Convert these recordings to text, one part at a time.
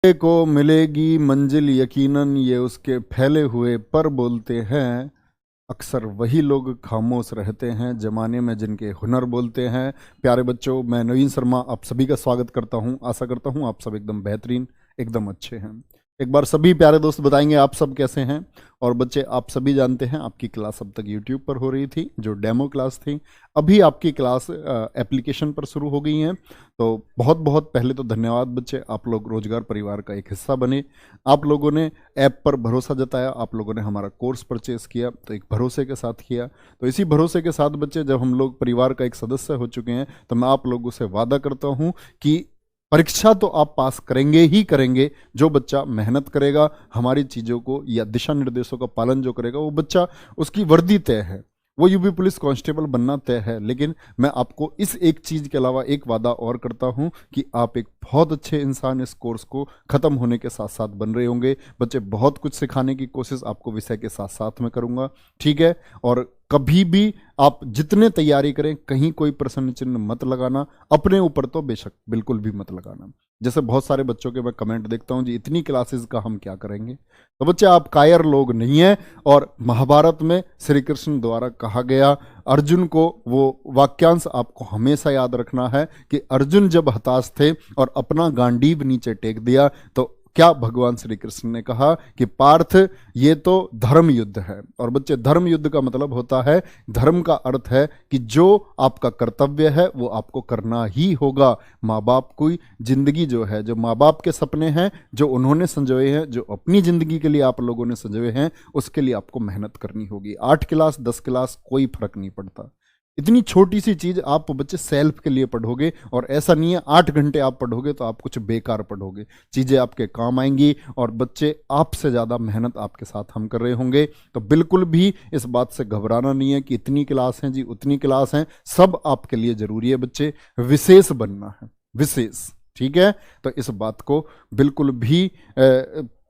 को मिलेगी मंजिल यकीनन, ये उसके फैले हुए पर बोलते हैं। अक्सर वही लोग खामोश रहते हैं जमाने में जिनके हुनर बोलते हैं। प्यारे बच्चों, मैं नवीन शर्मा आप सभी का स्वागत करता हूं। आशा करता हूं आप सब एकदम बेहतरीन, एकदम अच्छे हैं। एक बार सभी प्यारे दोस्त बताएंगे आप सब कैसे हैं। और बच्चे, आप सभी जानते हैं आपकी क्लास अब तक यूट्यूब पर हो रही थी, जो डेमो क्लास थी। अभी आपकी क्लास एप्लीकेशन पर शुरू हो गई हैं। तो बहुत बहुत पहले तो धन्यवाद बच्चे, आप लोग रोजगार परिवार का एक हिस्सा बने। आप लोगों ने ऐप पर भरोसा जताया, आप लोगों ने हमारा कोर्स परचेस किया, तो एक भरोसे के साथ किया। तो इसी भरोसे के साथ बच्चे, जब हम लोग परिवार का एक सदस्य हो चुके हैं, तो मैं आप लोगों से वादा करता हूं कि परीक्षा तो आप पास करेंगे ही करेंगे। जो बच्चा मेहनत करेगा, हमारी चीज़ों को या दिशा निर्देशों का पालन जो करेगा, वो बच्चा, उसकी वर्दी तय है, वो यूपी पुलिस कांस्टेबल बनना तय है। लेकिन मैं आपको इस एक चीज़ के अलावा एक वादा और करता हूं कि आप एक बहुत अच्छे इंसान इस कोर्स को ख़त्म होने के साथ साथ बन रहे होंगे। बच्चे, बहुत कुछ सिखाने की कोशिश आपको विषय के साथ साथ में करूंगा, ठीक है। और कभी भी आप जितने तैयारी करें, कहीं कोई प्रश्न चिन्ह मत लगाना, अपने ऊपर तो बेशक बिल्कुल भी मत लगाना। जैसे बहुत सारे बच्चों के मैं कमेंट देखता हूं, जी इतनी क्लासेस का हम क्या करेंगे। तो बच्चे, आप कायर लोग नहीं हैं। और महाभारत में श्री कृष्ण द्वारा कहा गया अर्जुन को वो वाक्यांश आपको हमेशा याद रखना है कि अर्जुन जब हताश थे और अपना गांडीव नीचे टेक दिया, तो क्या भगवान श्री कृष्ण ने कहा कि पार्थ, ये तो धर्म युद्ध है। और बच्चे, धर्म युद्ध का मतलब होता है, धर्म का अर्थ है कि जो आपका कर्तव्य है वो आपको करना ही होगा। माँ बाप की जिंदगी जो है, जो माँ बाप के सपने हैं जो उन्होंने संजोए हैं, जो अपनी जिंदगी के लिए आप लोगों ने संजोए हैं, उसके लिए आपको मेहनत करनी होगी। 8 क्लास 10 क्लास कोई फर्क नहीं पड़ता। इतनी छोटी सी चीज आप बच्चे सेल्फ के लिए पढ़ोगे, और ऐसा नहीं है 8 घंटे आप पढ़ोगे तो आप कुछ बेकार पढ़ोगे। चीजें आपके काम आएंगी, और बच्चे, आपसे ज्यादा मेहनत आपके साथ हम कर रहे होंगे। तो बिल्कुल भी इस बात से घबराना नहीं है कि इतनी क्लास हैं जी, उतनी क्लास हैं। सब आपके लिए जरूरी है बच्चे, विशेष बनना है, विशेष, ठीक है। तो इस बात को बिल्कुल भी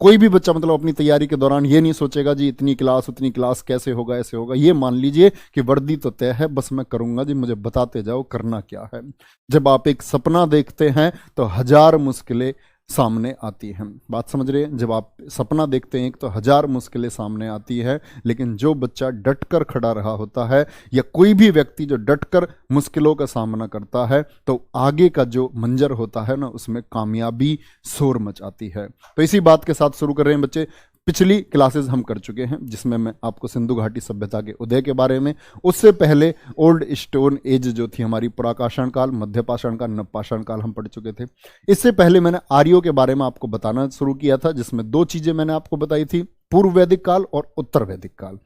कोई भी बच्चा मतलब अपनी तैयारी के दौरान ये नहीं सोचेगा जी इतनी क्लास उतनी क्लास कैसे होगा, ऐसे होगा। ये मान लीजिए कि वर्दी तो तय है, बस मैं करूंगा जी, मुझे बताते जाओ करना क्या है। जब आप एक सपना देखते हैं तो 1000 मुश्किलें सामने आती हैं। बात समझ रहे हैं? जब आप सपना देखते हैं तो 1000 मुश्किलें सामने आती है, लेकिन जो बच्चा डटकर खड़ा रहा होता है, या कोई भी व्यक्ति जो डटकर मुश्किलों का सामना करता है, तो आगे का जो मंजर होता है ना, उसमें कामयाबी शोर मचाती है। तो इसी बात के साथ शुरू कर रहे हैं बच्चे। पिछली क्लासेस हम कर चुके हैं जिसमें मैं आपको सिंधु घाटी सभ्यता के उदय के बारे में, उससे पहले ओल्ड स्टोन एज जो थी हमारी, पुरापाषाण काल, मध्यपाषाण काल, नवपाषाण काल हम पढ़ चुके थे। इससे पहले मैंने आर्यों के बारे में आपको बताना शुरू किया था, जिसमें 2 चीजें मैंने आपको बताई थी, पूर्व वैदिक काल और उत्तर वैदिक काल।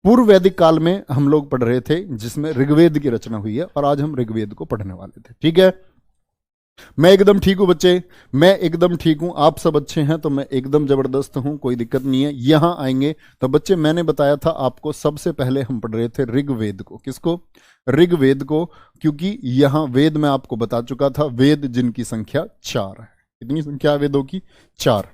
पूर्व वैदिक काल में हम लोग पढ़ रहे थे जिसमें ऋग्वेद की रचना हुई है, और आज हम ऋग्वेद को पढ़ने वाले थे, ठीक है। मैं एकदम ठीक हूं बच्चे, मैं एकदम ठीक हूं। आप सब अच्छे हैं तो मैं एकदम जबरदस्त हूं, कोई दिक्कत नहीं है। यहां आएंगे तो बच्चे, मैंने बताया था आपको, सबसे पहले हम पढ़ रहे थे ऋग्वेद को। किसको? ऋग्वेद को। क्योंकि यहां वेद में आपको बता चुका था, वेद जिनकी संख्या 4 है। कितनी संख्या है वेदों की? 4।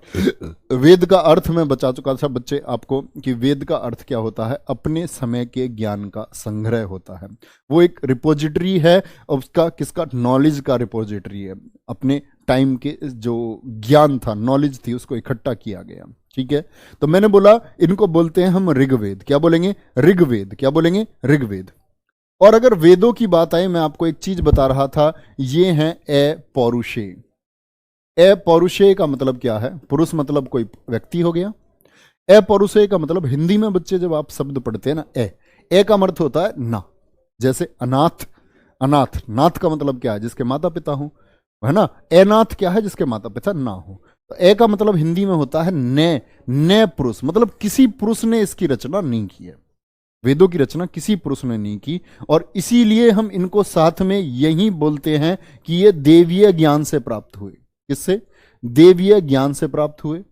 वेद का अर्थ मैं बता चुका था बच्चे आपको कि वेद का अर्थ क्या होता है, अपने समय के ज्ञान का संग्रह होता है। वो एक रिपोजिटरी है, उसका किसका? नॉलेज का रिपोजिटरी है। अपने टाइम के जो ज्ञान था, नॉलेज थी, उसको इकट्ठा किया गया, ठीक है। तो मैंने बोला इनको बोलते हैं हम ऋग्वेद। क्या बोलेंगे? ऋग्वेद। क्या बोलेंगे? ऋग्वेद। और अगर वेदों की बात आए, मैं आपको एक चीज बता रहा था, ये हैं पौरुषे। पौरुषेय का मतलब क्या है? पुरुष मतलब कोई व्यक्ति हो गया। पौरुषेय का मतलब, हिंदी में बच्चे जब आप शब्द पढ़ते हैं ना, ए का अर्थ होता है ना। जैसे अनाथ, अनाथ, नाथ का मतलब क्या है? जिसके माता पिता हो, है ना। अनाथ क्या है? जिसके माता पिता ना हो। तो ए का मतलब हिंदी में होता है ने पुरुष, मतलब किसी पुरुष ने इसकी रचना नहीं की है। वेदों की रचना किसी पुरुष ने नहीं की, और इसीलिए हम इनको साथ में यही बोलते हैं कि ये देवीय ज्ञान से प्राप्त हुए। किससे? देवीय ज्ञान से प्राप्त हुए।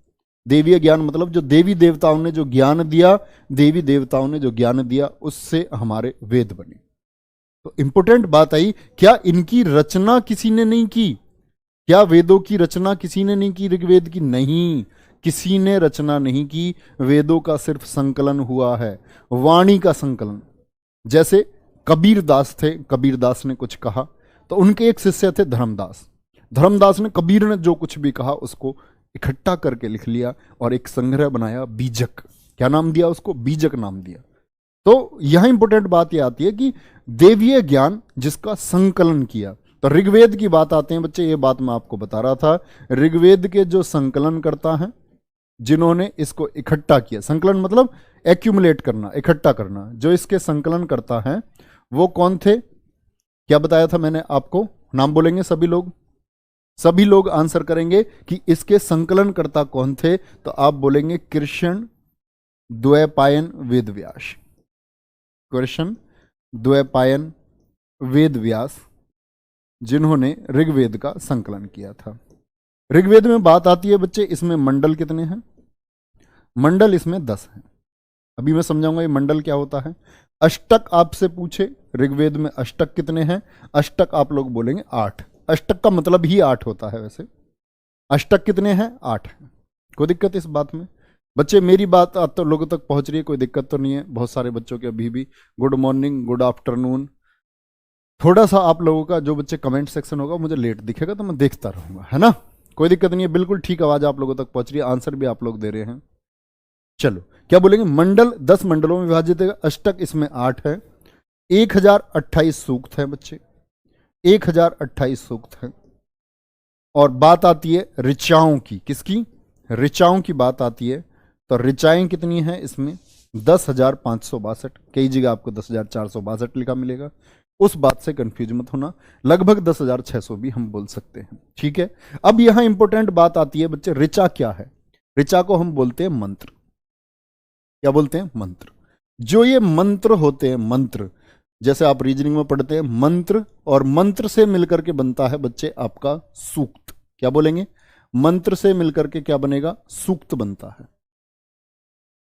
देवीय ज्ञान मतलब जो देवी देवताओं ने जो ज्ञान दिया, देवी देवताओं ने जो ज्ञान दिया, उससे हमारे वेद बने। तो इंपॉर्टेंट बात आई, क्या इनकी रचना किसी ने नहीं की? क्या वेदों की रचना किसी ने नहीं की? ऋग्वेद की? नहीं, किसी ने रचना नहीं की। वेदों का सिर्फ संकलन हुआ है, वाणी का संकलन। जैसे कबीर दास थे, कबीर दास ने कुछ कहा, तो उनके एक शिष्य थे धर्मदास। धर्मदास ने, कबीर ने जो कुछ भी कहा उसको इकट्ठा करके लिख लिया और एक संग्रह बनाया बीजक। क्या नाम दिया उसको? बीजक नाम दिया। तो यहां इंपॉर्टेंट बात यह आती है कि देवीय ज्ञान जिसका संकलन किया। तो ऋग्वेद की बात आते हैं बच्चे, ये बात मैं आपको बता रहा था। ऋग्वेद के जो संकलन करता है, जिन्होंने इसको इकट्ठा किया, संकलन मतलब एक्यूमुलेट करना, इकट्ठा करना, जो इसके संकलन करता है वो कौन थे? क्या बताया था मैंने आपको? नाम बोलेंगे सभी लोग, सभी लोग आंसर करेंगे कि इसके संकलनकर्ता कौन थे। तो आप बोलेंगे कृष्ण द्वैपायन वेदव्यास, कृष्ण द्वैपायन वेदव्यास, जिन्होंने ऋग्वेद का संकलन किया था। ऋग्वेद में बात आती है बच्चे, इसमें मंडल कितने हैं? मंडल इसमें 10 हैं। अभी मैं समझाऊंगा ये मंडल क्या होता है। अष्टक आपसे पूछे, ऋग्वेद में अष्टक कितने हैं? अष्टक आप लोग बोलेंगे 8। अष्टक का मतलब ही 8 होता है। वैसे अष्टक कितने हैं? 8 हैं। कोई दिक्कत इस बात में? बच्चे मेरी बात आप तो लोगों तक पहुंच रही है, कोई दिक्कत तो नहीं है? बहुत सारे बच्चों के अभी भी गुड मॉर्निंग, गुड आफ्टरनून। थोड़ा सा आप लोगों का जो बच्चे कमेंट सेक्शन होगा मुझे लेट दिखेगा तो मैं देखता रहूंगा, है ना? कोई दिक्कत नहीं है, बिल्कुल ठीक आवाज आप लोगों तक पहुंच रही है, आंसर भी आप लोग दे रहे हैं। चलो क्या बोलेंगे? मंडल 10 मंडलों में विभाजित है। अष्टक इसमें 8 है। 1028 सूक्त है बच्चे, 1028 सूक्त है। और बात आती है ऋचाओं की, किसकी? ऋचाओं की बात आती है। तो ऋचाएं कितनी है इसमें? 10,562। कई जगह आपको 10,462 लिखा मिलेगा, उस बात से कंफ्यूज मत होना। लगभग 10,600 भी हम बोल सकते हैं, ठीक है। अब यहां इंपॉर्टेंट बात आती है बच्चे, ऋचा क्या है? ऋचा को हम बोलते हैं मंत्र। क्या बोलते हैं? मंत्र। जो ये मंत्र होते हैं, मंत्र जैसे आप रीजनिंग में पढ़ते हैं मंत्र, और मंत्र से मिलकर के बनता है बच्चे आपका सूक्त। क्या बोलेंगे? मंत्र से मिलकर के क्या बनेगा? सूक्त बनता है।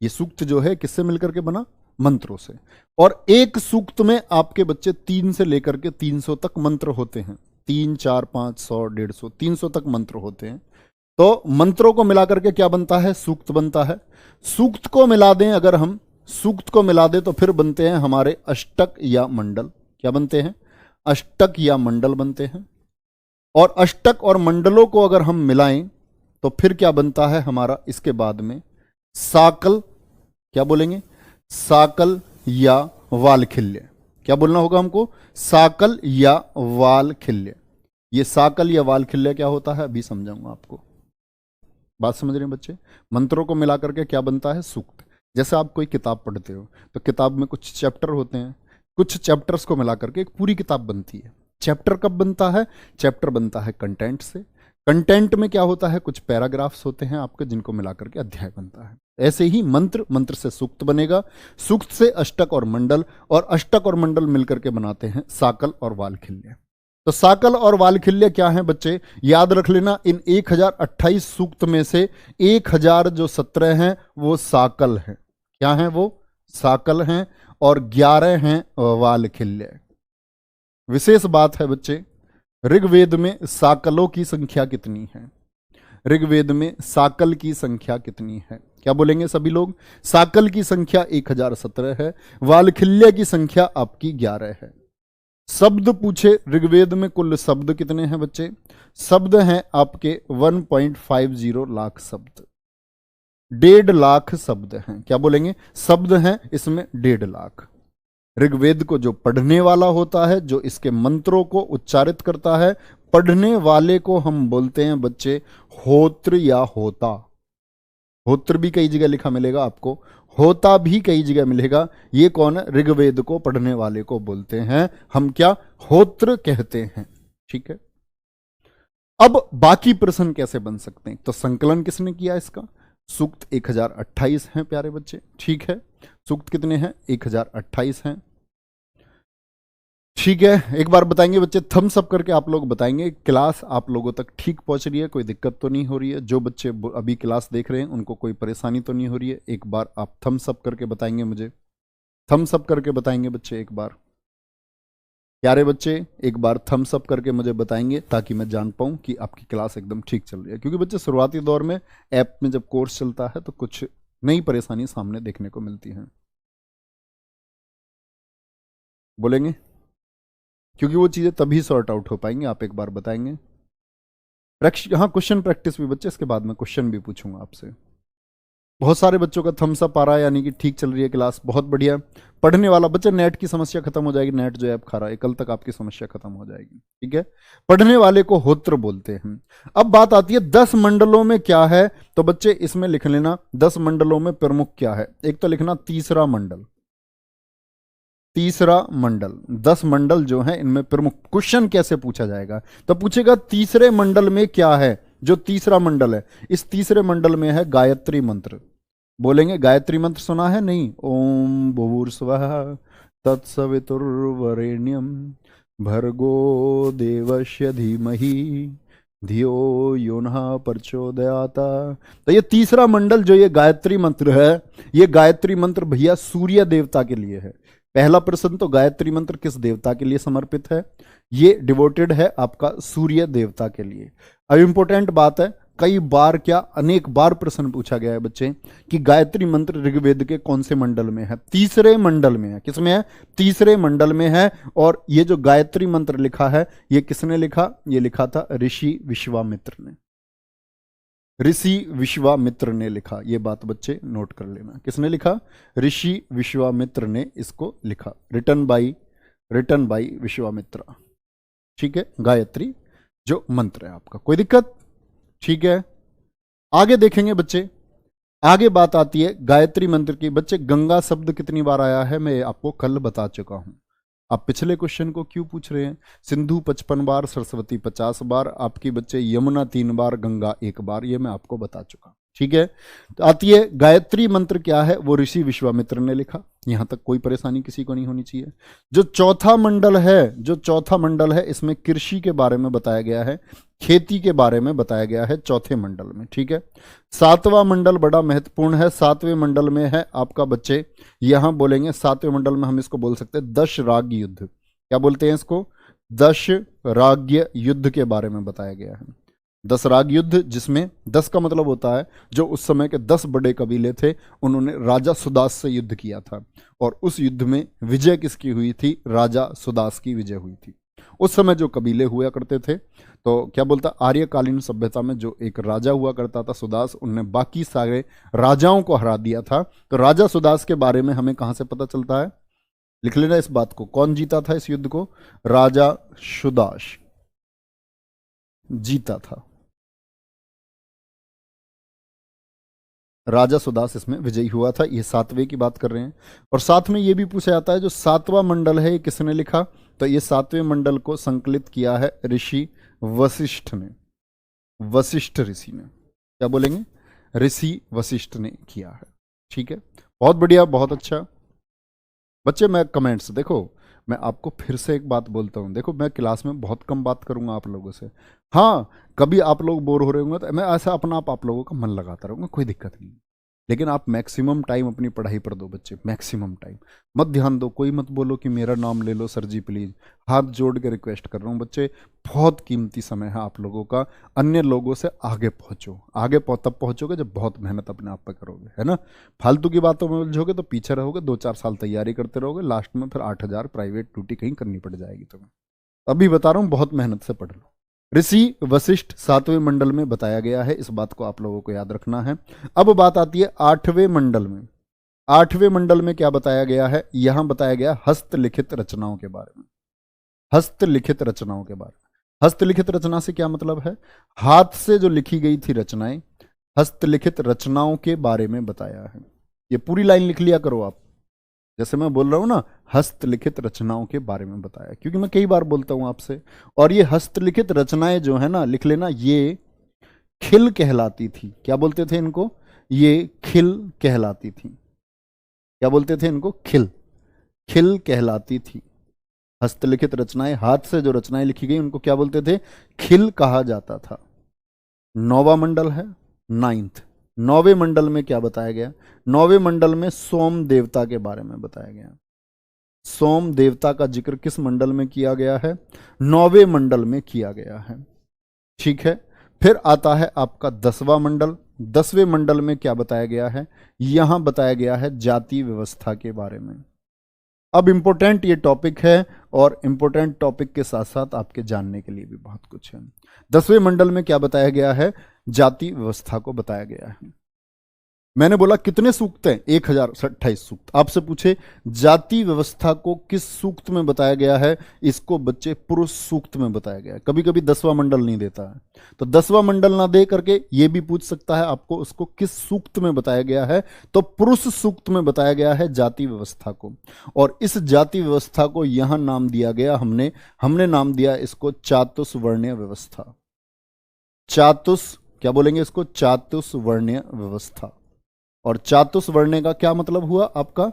ये सूक्त जो है किससे मिलकर के बना? मंत्रों से। और एक सूक्त में आपके बच्चे 3 से लेकर के 300 तक मंत्र होते हैं। 3, 4, 5, 100, 150, 300 तक मंत्र होते हैं। तो मंत्रों को मिलाकर के क्या बनता है? सूक्त बनता है। सूक्त को मिला दें अगर हम, सूक्त को मिला दें तो फिर बनते हैं हमारे अष्टक या मंडल। क्या बनते हैं? अष्टक या मंडल बनते हैं। और अष्टक और मंडलों को अगर हम मिलाएं तो फिर क्या बनता है हमारा? इसके बाद में साकल। क्या बोलेंगे? साकल या वालखिल्य। क्या बोलना होगा हमको? साकल या वालखिल्य। ये साकल या वालखिल्य क्या होता है अभी समझाऊंगा आपको। बात समझ रहे हैं बच्चे? मंत्रों को मिलाकर के क्या बनता है? सूक्त। जैसे आप कोई किताब पढ़ते हो तो किताब में कुछ चैप्टर होते हैं, कुछ चैप्टर्स को मिलाकर के एक पूरी किताब बनती है। चैप्टर कब बनता है? चैप्टर बनता है कंटेंट से। कंटेंट में क्या होता है? कुछ पैराग्राफ्स होते हैं आपके, जिनको मिलाकर के अध्याय बनता है। ऐसे ही मंत्र, मंत्र से सूक्त बनेगा, सूक्त से अष्टक और मंडल, और अष्टक और मंडल मिलकर के बनाते हैं साकल और वालखिल्य। तो साकल और वालखिल्य क्या है बच्चे? याद रख लेना, इन 1028 सूक्त में से 1000 जो 17 हैं वो साकल हैं। क्या हैं वो? साकल हैं। और 11 हैं वालखिल्य। विशेष बात है बच्चे, ऋग्वेद में साकलों की संख्या कितनी है? ऋग्वेद में साकल की संख्या कितनी है? क्या बोलेंगे सभी लोग? साकल की संख्या 1017 है, वालखिल्य की संख्या आपकी 11 है। शब्द पूछे, ऋग्वेद में कुल शब्द कितने हैं बच्चे? शब्द हैं आपके 1.50 लाख शब्द। 1.5 लाख शब्द हैं। क्या बोलेंगे? शब्द हैं इसमें 1.5 लाख। ऋग्वेद को जो पढ़ने वाला होता है, जो इसके मंत्रों को उच्चारित करता है, पढ़ने वाले को हम बोलते हैं बच्चे होत्र या होता। होत्र भी कई जगह लिखा मिलेगा आपको, होता भी कई जगह मिलेगा। ये कौन है? ऋग्वेद को पढ़ने वाले को बोलते हैं हम क्या? होत्र कहते हैं, ठीक है। अब बाकी प्रश्न कैसे बन सकते हैं? तो संकलन किसने किया इसका? सूक्त 1028 हैं प्यारे बच्चे, ठीक है। सूक्त कितने हैं? 1028 हैं, ठीक है। एक बार बताएंगे बच्चे, थम्स अप करके आप लोग बताएंगे क्लास आप लोगों तक ठीक पहुंच रही है, कोई दिक्कत तो नहीं हो रही है? जो बच्चे अभी क्लास देख रहे हैं उनको कोई परेशानी तो नहीं हो रही है? एक बार आप थम्स अप करके बताएंगे मुझे, थम्स अप करके बताएंगे बच्चे एक बार। प्यारे बच्चे एक बार थम्स अप करके मुझे बताएंगे ताकि मैं जान पाऊं कि आपकी क्लास एकदम ठीक चल रही है। क्योंकि बच्चे शुरुआती दौर में ऐप में जब कोर्स चलता है तो कुछ नई परेशानी सामने देखने को मिलती है। बोलेंगे? क्योंकि वो चीज़ें तभी सॉर्ट आउट हो पाएंगी, आप एक बार बताएंगे। हाँ, क्वेश्चन प्रैक्टिस भी बच्चे, इसके बाद में क्वेश्चन भी पूछूंगा आपसे। बहुत सारे बच्चों का थम्स अप आ रहा है, यानी कि ठीक चल रही है क्लास, बहुत बढ़िया। पढ़ने वाला बच्चे, नेट की समस्या खत्म हो जाएगी, नेट जो ऐप खा रहा है, कल तक आपकी समस्या खत्म हो जाएगी, ठीक है। पढ़ने वाले को होत्र बोलते हैं। अब बात आती है 10 मंडलों में क्या है, तो बच्चे इसमें लिख लेना 10 मंडलों में प्रमुख क्या है। एक तो लिखना तीसरा मंडल, तीसरा मंडल, 10 मंडल जो है इनमें प्रमुख। क्वेश्चन कैसे पूछा जाएगा, तो पूछेगा तीसरे मंडल में क्या है। जो तीसरा मंडल है, इस तीसरे मंडल में है गायत्री मंत्र। बोलेंगे गायत्री मंत्र सुना है नहीं? ओम भूर्भुवः तत्सवितुर्वरेण्यम भर्गो देवस्य धीमहि धियो यो नः प्रचोदयात्। तो ये तीसरा मंडल जो ये गायत्री मंत्र है, ये गायत्री मंत्र भैया सूर्य देवता के लिए है। पहला प्रश्न तो गायत्री मंत्र किस देवता के लिए समर्पित है? ये डिवोटेड है आपका सूर्य देवता के लिए। अब इंपॉर्टेंट बात है, कई बार क्या अनेक बार प्रश्न पूछा गया है बच्चे कि गायत्री मंत्र ऋग्वेद के कौन से मंडल में है? तीसरे मंडल में है। किसमें है? तीसरे मंडल में है। और ये जो गायत्री मंत्र लिखा है, ये किसने लिखा? ये लिखा था ऋषि विश्वामित्र ने। ऋषि विश्वामित्र ने लिखा। ये बात बच्चे नोट कर लेना, किसने लिखा? ऋषि विश्वामित्र ने इसको लिखा। रिटन बाई विश्वामित्र, ठीक है। गायत्री जो मंत्र है आपका, कोई दिक्कत? ठीक है, आगे देखेंगे बच्चे। आगे बात आती है गायत्री मंत्र की। बच्चे गंगा शब्द कितनी बार आया है मैं आपको कल बता चुका हूं। आप पिछले क्वेश्चन को क्यों पूछ रहे हैं? सिंधु 55 बार, सरस्वती 50 बार, आपकी बच्चे यमुना 3 बार, गंगा 1 बार, ये मैं आपको बता चुका, ठीक है। तो आती है गायत्री मंत्र क्या है, वो ऋषि विश्वामित्र ने लिखा। यहां तक कोई परेशानी किसी को नहीं होनी चाहिए। जो चौथा मंडल है, इसमें कृषि के बारे में बताया गया है, खेती के बारे में बताया गया है चौथे मंडल में, ठीक है। 7वां मंडल बड़ा महत्वपूर्ण है। 7वें मंडल में है आपका बच्चे, यहां बोलेंगे 7वें मंडल में हम इसको बोल सकते हैं दश राग युद्ध। क्या बोलते हैं इसको? दश राग्य युद्ध के बारे में बताया गया है। 10 राग युद्ध, जिसमें 10 का मतलब होता है जो उस समय के 10 बड़े कबीले थे, उन्होंने राजा सुदास से युद्ध किया था। और उस युद्ध में विजय किसकी हुई थी? राजा सुदास की विजय हुई थी। उस समय जो कबीले हुआ करते थे, तो क्या बोलता, आर्यकालीन सभ्यता में जो एक राजा हुआ करता था सुदास, उनने बाकी सारे राजाओं को हरा दिया था। तो राजा सुदास के बारे में हमें कहां से पता चलता है? लिख लेना इस बात को। कौन जीता था इस युद्ध को? राजा सुदास जीता था। राजा सुदास इसमें विजयी हुआ था। ये 7वें की बात कर रहे हैं। और साथ में ये भी पूछा जाता है जो 7वां मंडल है, ये किसने लिखा? तो ये 7वें मंडल को संकलित किया है ऋषि वशिष्ठ ने। वशिष्ठ ऋषि ने, क्या बोलेंगे? ऋषि वशिष्ठ ने किया है, ठीक है। बहुत बढ़िया, बहुत अच्छा बच्चे। मैं कमेंट्स देखो, मैं आपको फिर से एक बात बोलता हूं, देखो मैं क्लास में बहुत कम बात करूंगा आप लोगों से। हाँ, कभी आप लोग बोर हो रहे होंगे तो मैं ऐसा अपना आप लोगों का मन लगाता रहूंगा, कोई दिक्कत नहीं। लेकिन आप मैक्सिमम टाइम अपनी पढ़ाई पर दो बच्चे, मैक्सिमम टाइम मत ध्यान दो। कोई मत बोलो कि मेरा नाम ले लो सर जी प्लीज, हाथ जोड़ के रिक्वेस्ट कर रहा हूँ बच्चे, बहुत कीमती समय है आप लोगों का। अन्य लोगों से आगे पहुंचो, तब पहुंचोगे जब बहुत मेहनत अपने आप पर करोगे, है ना। फालतू की बातों में उलझोगे तो पीछे रहोगे, 2-4 साल तैयारी करते रहोगे, लास्ट में फिर 8,000 प्राइवेट ड्यूटी कहीं करनी पड़ जाएगी तुम्हें। अभी बता रहा हूँ, बहुत मेहनत से पढ़ लो। ऋषि वशिष्ठ 7वें मंडल में बताया गया है, इस बात को आप लोगों को याद रखना है। अब बात आती है 8वें मंडल में। 8वें मंडल में क्या बताया गया है? यहां बताया गया हस्तलिखित रचनाओं के बारे में। हस्तलिखित रचनाओं के बारे में। हस्तलिखित रचना से क्या मतलब है? हाथ से जो लिखी गई थी रचनाएं, हस्तलिखित रचनाओं के बारे में बताया है। ये पूरी लाइन लिख लिया करो आप, जैसे मैं बोल रहा हूं ना, हस्तलिखित रचनाओं के बारे में बताया, क्योंकि मैं कई बार बोलता हूं आपसे। और ये हस्तलिखित रचनाएं जो है ना, लिख लेना, ये खिल कहलाती थी। क्या बोलते थे इनको? ये खिल कहलाती थी। क्या बोलते थे इनको? खिल कहलाती थी। हस्तलिखित रचनाएं, हाथ से जो रचनाएं लिखी गई, उनको क्या बोलते थे? खिल कहा जाता था। 9वां मंडल है, 9th। 9वें मंडल में क्या बताया गया? 9वें मंडल में सोम देवता के बारे में बताया गया। सोम देवता का जिक्र किस मंडल में किया गया है? 9वें मंडल में किया गया है, ठीक है। फिर आता है आपका 10वां मंडल। 10वें मंडल में क्या बताया गया है? यहां बताया गया है जाति व्यवस्था के बारे में। अब इंपॉर्टेंट ये टॉपिक है, और इम्पोर्टेंट टॉपिक के साथ साथ आपके जानने के लिए भी बहुत कुछ है। 10वें मंडल में क्या बताया गया है? जाति व्यवस्था को बताया गया है। मैंने बोला कितने सूक्त हैं? 1028 सूक्त। आपसे पूछे जाति व्यवस्था को किस सूक्त में बताया गया है? इसको बच्चे पुरुष सूक्त में बताया गया है। कभी कभी 10वां मंडल नहीं देता है, तो 10वां मंडल ना दे करके ये भी पूछ सकता है आपको उसको किस सूक्त में बताया गया है, तो पुरुष सूक्त में बताया गया है जाति व्यवस्था को। और इस जाति व्यवस्था को यहां नाम दिया गया, हमने नाम दिया इसको चातुर्वर्ण्य व्यवस्था। क्या बोलेंगे इसको? चातुर्वर्ण्य व्यवस्था। और चातुर्वर्ण्य का क्या मतलब हुआ आपका?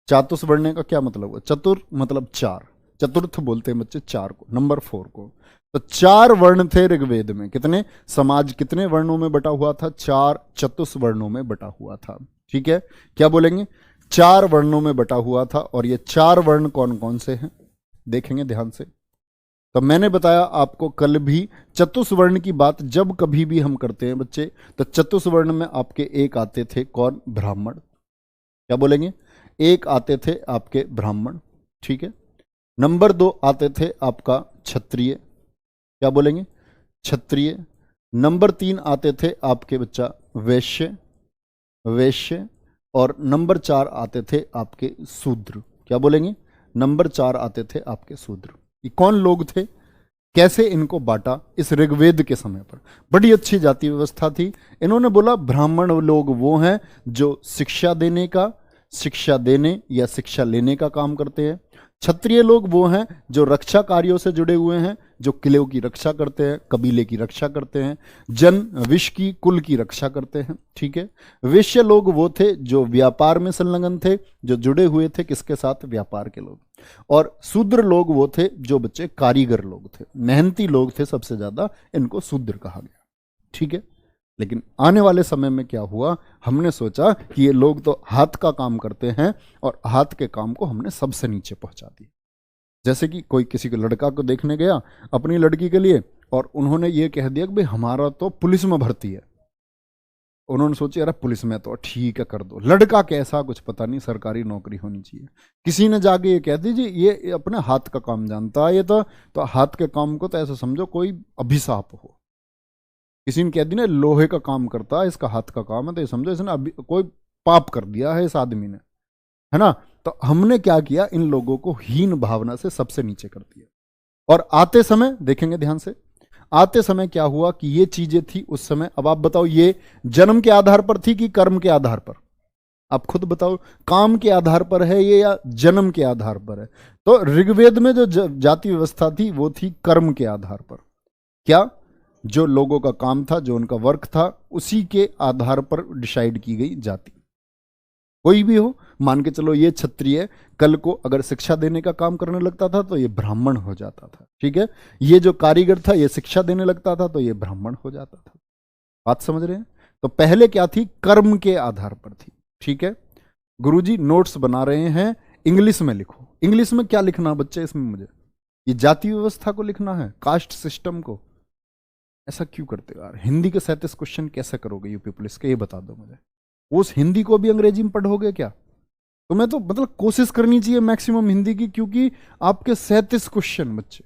चातुर्वर्ण्य का क्या मतलब हुआ? चतुर मतलब 4, चतुर्थ बोलते हैं बच्चे 4 को, नंबर 4 को। तो 4 वर्ण थे ऋग्वेद में। कितने? समाज कितने वर्णों में बटा हुआ था? 4 चतुर्वर्णों में बटा हुआ था। ठीक है, क्या बोलेंगे? 4 वर्णों में बटा हुआ था। और ये 4 वर्ण कौन कौन से हैं देखेंगे ध्यान से। तो मैंने बताया आपको कल भी, चतुर्वर्ण की बात जब कभी भी हम करते हैं बच्चे, तो चतुर्वर्ण में आपके एक आते थे कौन? ब्राह्मण। क्या बोलेंगे? एक आते थे आपके ब्राह्मण। ठीक है, नंबर 2 आते थे आपका क्षत्रिय। क्या बोलेंगे? क्षत्रिय। नंबर 3 आते थे आपके बच्चा वैश्य। और नंबर 4 आते थे आपके शूद्र। क्या बोलेंगे? नंबर 4 आते थे आपके शूद्र। ये कौन लोग थे? कैसे इनको बांटा? इस ऋग्वेद के समय पर बड़ी अच्छी जाति व्यवस्था थी। इन्होंने बोला ब्राह्मण लोग वो हैं जो शिक्षा देने या शिक्षा लेने का काम करते हैं। क्षत्रिय लोग वो हैं जो रक्षा कार्यों से जुड़े हुए हैं, जो किले की रक्षा करते हैं, कबीले की रक्षा करते हैं, विश्व की कुल की रक्षा करते हैं। ठीक है, वैश्य लोग वो थे जो व्यापार में संलग्न थे, जो जुड़े हुए थे किसके साथ? व्यापार के लोग। और शूद्र लोग वो थे जो बच्चे कारीगर लोग थे, मेहनती लोग थे सबसे ज्यादा, इनको शूद्र कहा गया। ठीक है, लेकिन आने वाले समय में क्या हुआ? हमने सोचा कि ये लोग तो हाथ का काम करते हैं और हाथ के काम को हमने सबसे नीचे पहुंचा दिया। जैसे कि कोई किसी को लड़का को देखने गया अपनी लड़की के लिए, और उन्होंने ये कह दिया कि भाई हमारा तो पुलिस में भर्ती है। उन्होंने सोचा अरे पुलिस में तो ठीक है कर दो, लड़का कैसा कुछ पता नहीं, सरकारी नौकरी होनी चाहिए। किसी ने जाके ये कह दीजिए ये अपने हाथ का काम जानता है, ये तो हाथ के काम को तो ऐसा समझो कोई अभिशाप हो। किसी ने कह दिया लोहे का काम करता है, इसका हाथ का काम है, तो ये समझो इसने कोई पाप कर दिया है इस आदमी ने, है ना। तो हमने क्या किया? इन लोगों को हीन भावना से सबसे नीचे कर दिया। और आते समय देखेंगे ध्यान से, आते समय क्या हुआ कि ये चीजें थी उस समय। अब आप बताओ ये जन्म के आधार पर थी कि कर्म के आधार पर? आप खुद बताओ, काम के आधार पर है ये या जन्म के आधार पर है? तो ऋग्वेद में जो जाति व्यवस्था थी वो थी कर्म के आधार पर। क्या? जो लोगों का काम था, जो उनका वर्क था, उसी के आधार पर डिसाइड की गई जाति। कोई भी हो, मान के चलो ये क्षत्रिय कल को अगर शिक्षा देने का काम करने लगता था तो ये ब्राह्मण हो जाता था। ठीक है, ये जो कारीगर था ये शिक्षा देने लगता था तो ये ब्राह्मण हो जाता था। बात समझ रहे हैं? तो पहले क्या थी? कर्म के आधार पर थी। ठीक है, गुरुजी नोट्स बना रहे हैं, इंग्लिश में लिखो। इंग्लिश में क्या लिखना बच्चे? इसमें मुझे ये जाति व्यवस्था को लिखना है, कास्ट सिस्टम को। ऐसा क्यों करते हो यार? हिंदी के 37 क्वेश्चन कैसे करोगे यूपी पुलिस के, ये बता दो मुझे। उस हिंदी को भी अंग्रेजी में पढ़ोगे क्या? तुम्हें तो मतलब कोशिश करनी चाहिए मैक्सिमम हिंदी की, क्योंकि आपके 37 क्वेश्चन बच्चे,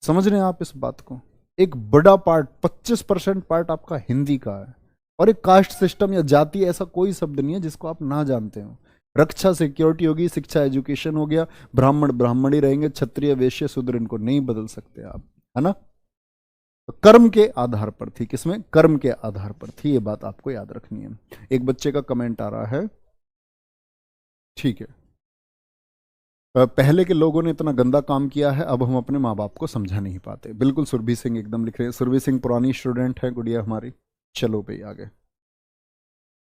समझ रहे हैं आप इस बात को? एक बड़ा पार्ट 25% पार्ट आपका हिंदी का है। और एक कास्ट सिस्टम या जाति ऐसा कोई शब्द नहीं है जिसको आप ना जानते हो। रक्षा सिक्योरिटी होगी, शिक्षा एजुकेशन हो गया, ब्राह्मण ब्राह्मण ही रहेंगे, क्षत्रिय वैश्य शूद्र इनको नहीं बदल सकते आप, है ना। तो कर्म के आधार पर थी, किसमें? कर्म के आधार पर थी, ये बात आपको याद रखनी है। एक बच्चे का कमेंट आ रहा है, ठीक है, पहले के लोगों ने इतना गंदा काम किया है, अब हम अपने माँ बाप को समझा नहीं पाते। बिल्कुल, सुरभि सिंह एकदम लिख रहे हैं। सुरभि सिंह पुरानी स्टूडेंट है गुड़िया हमारी। चलो भाई आगे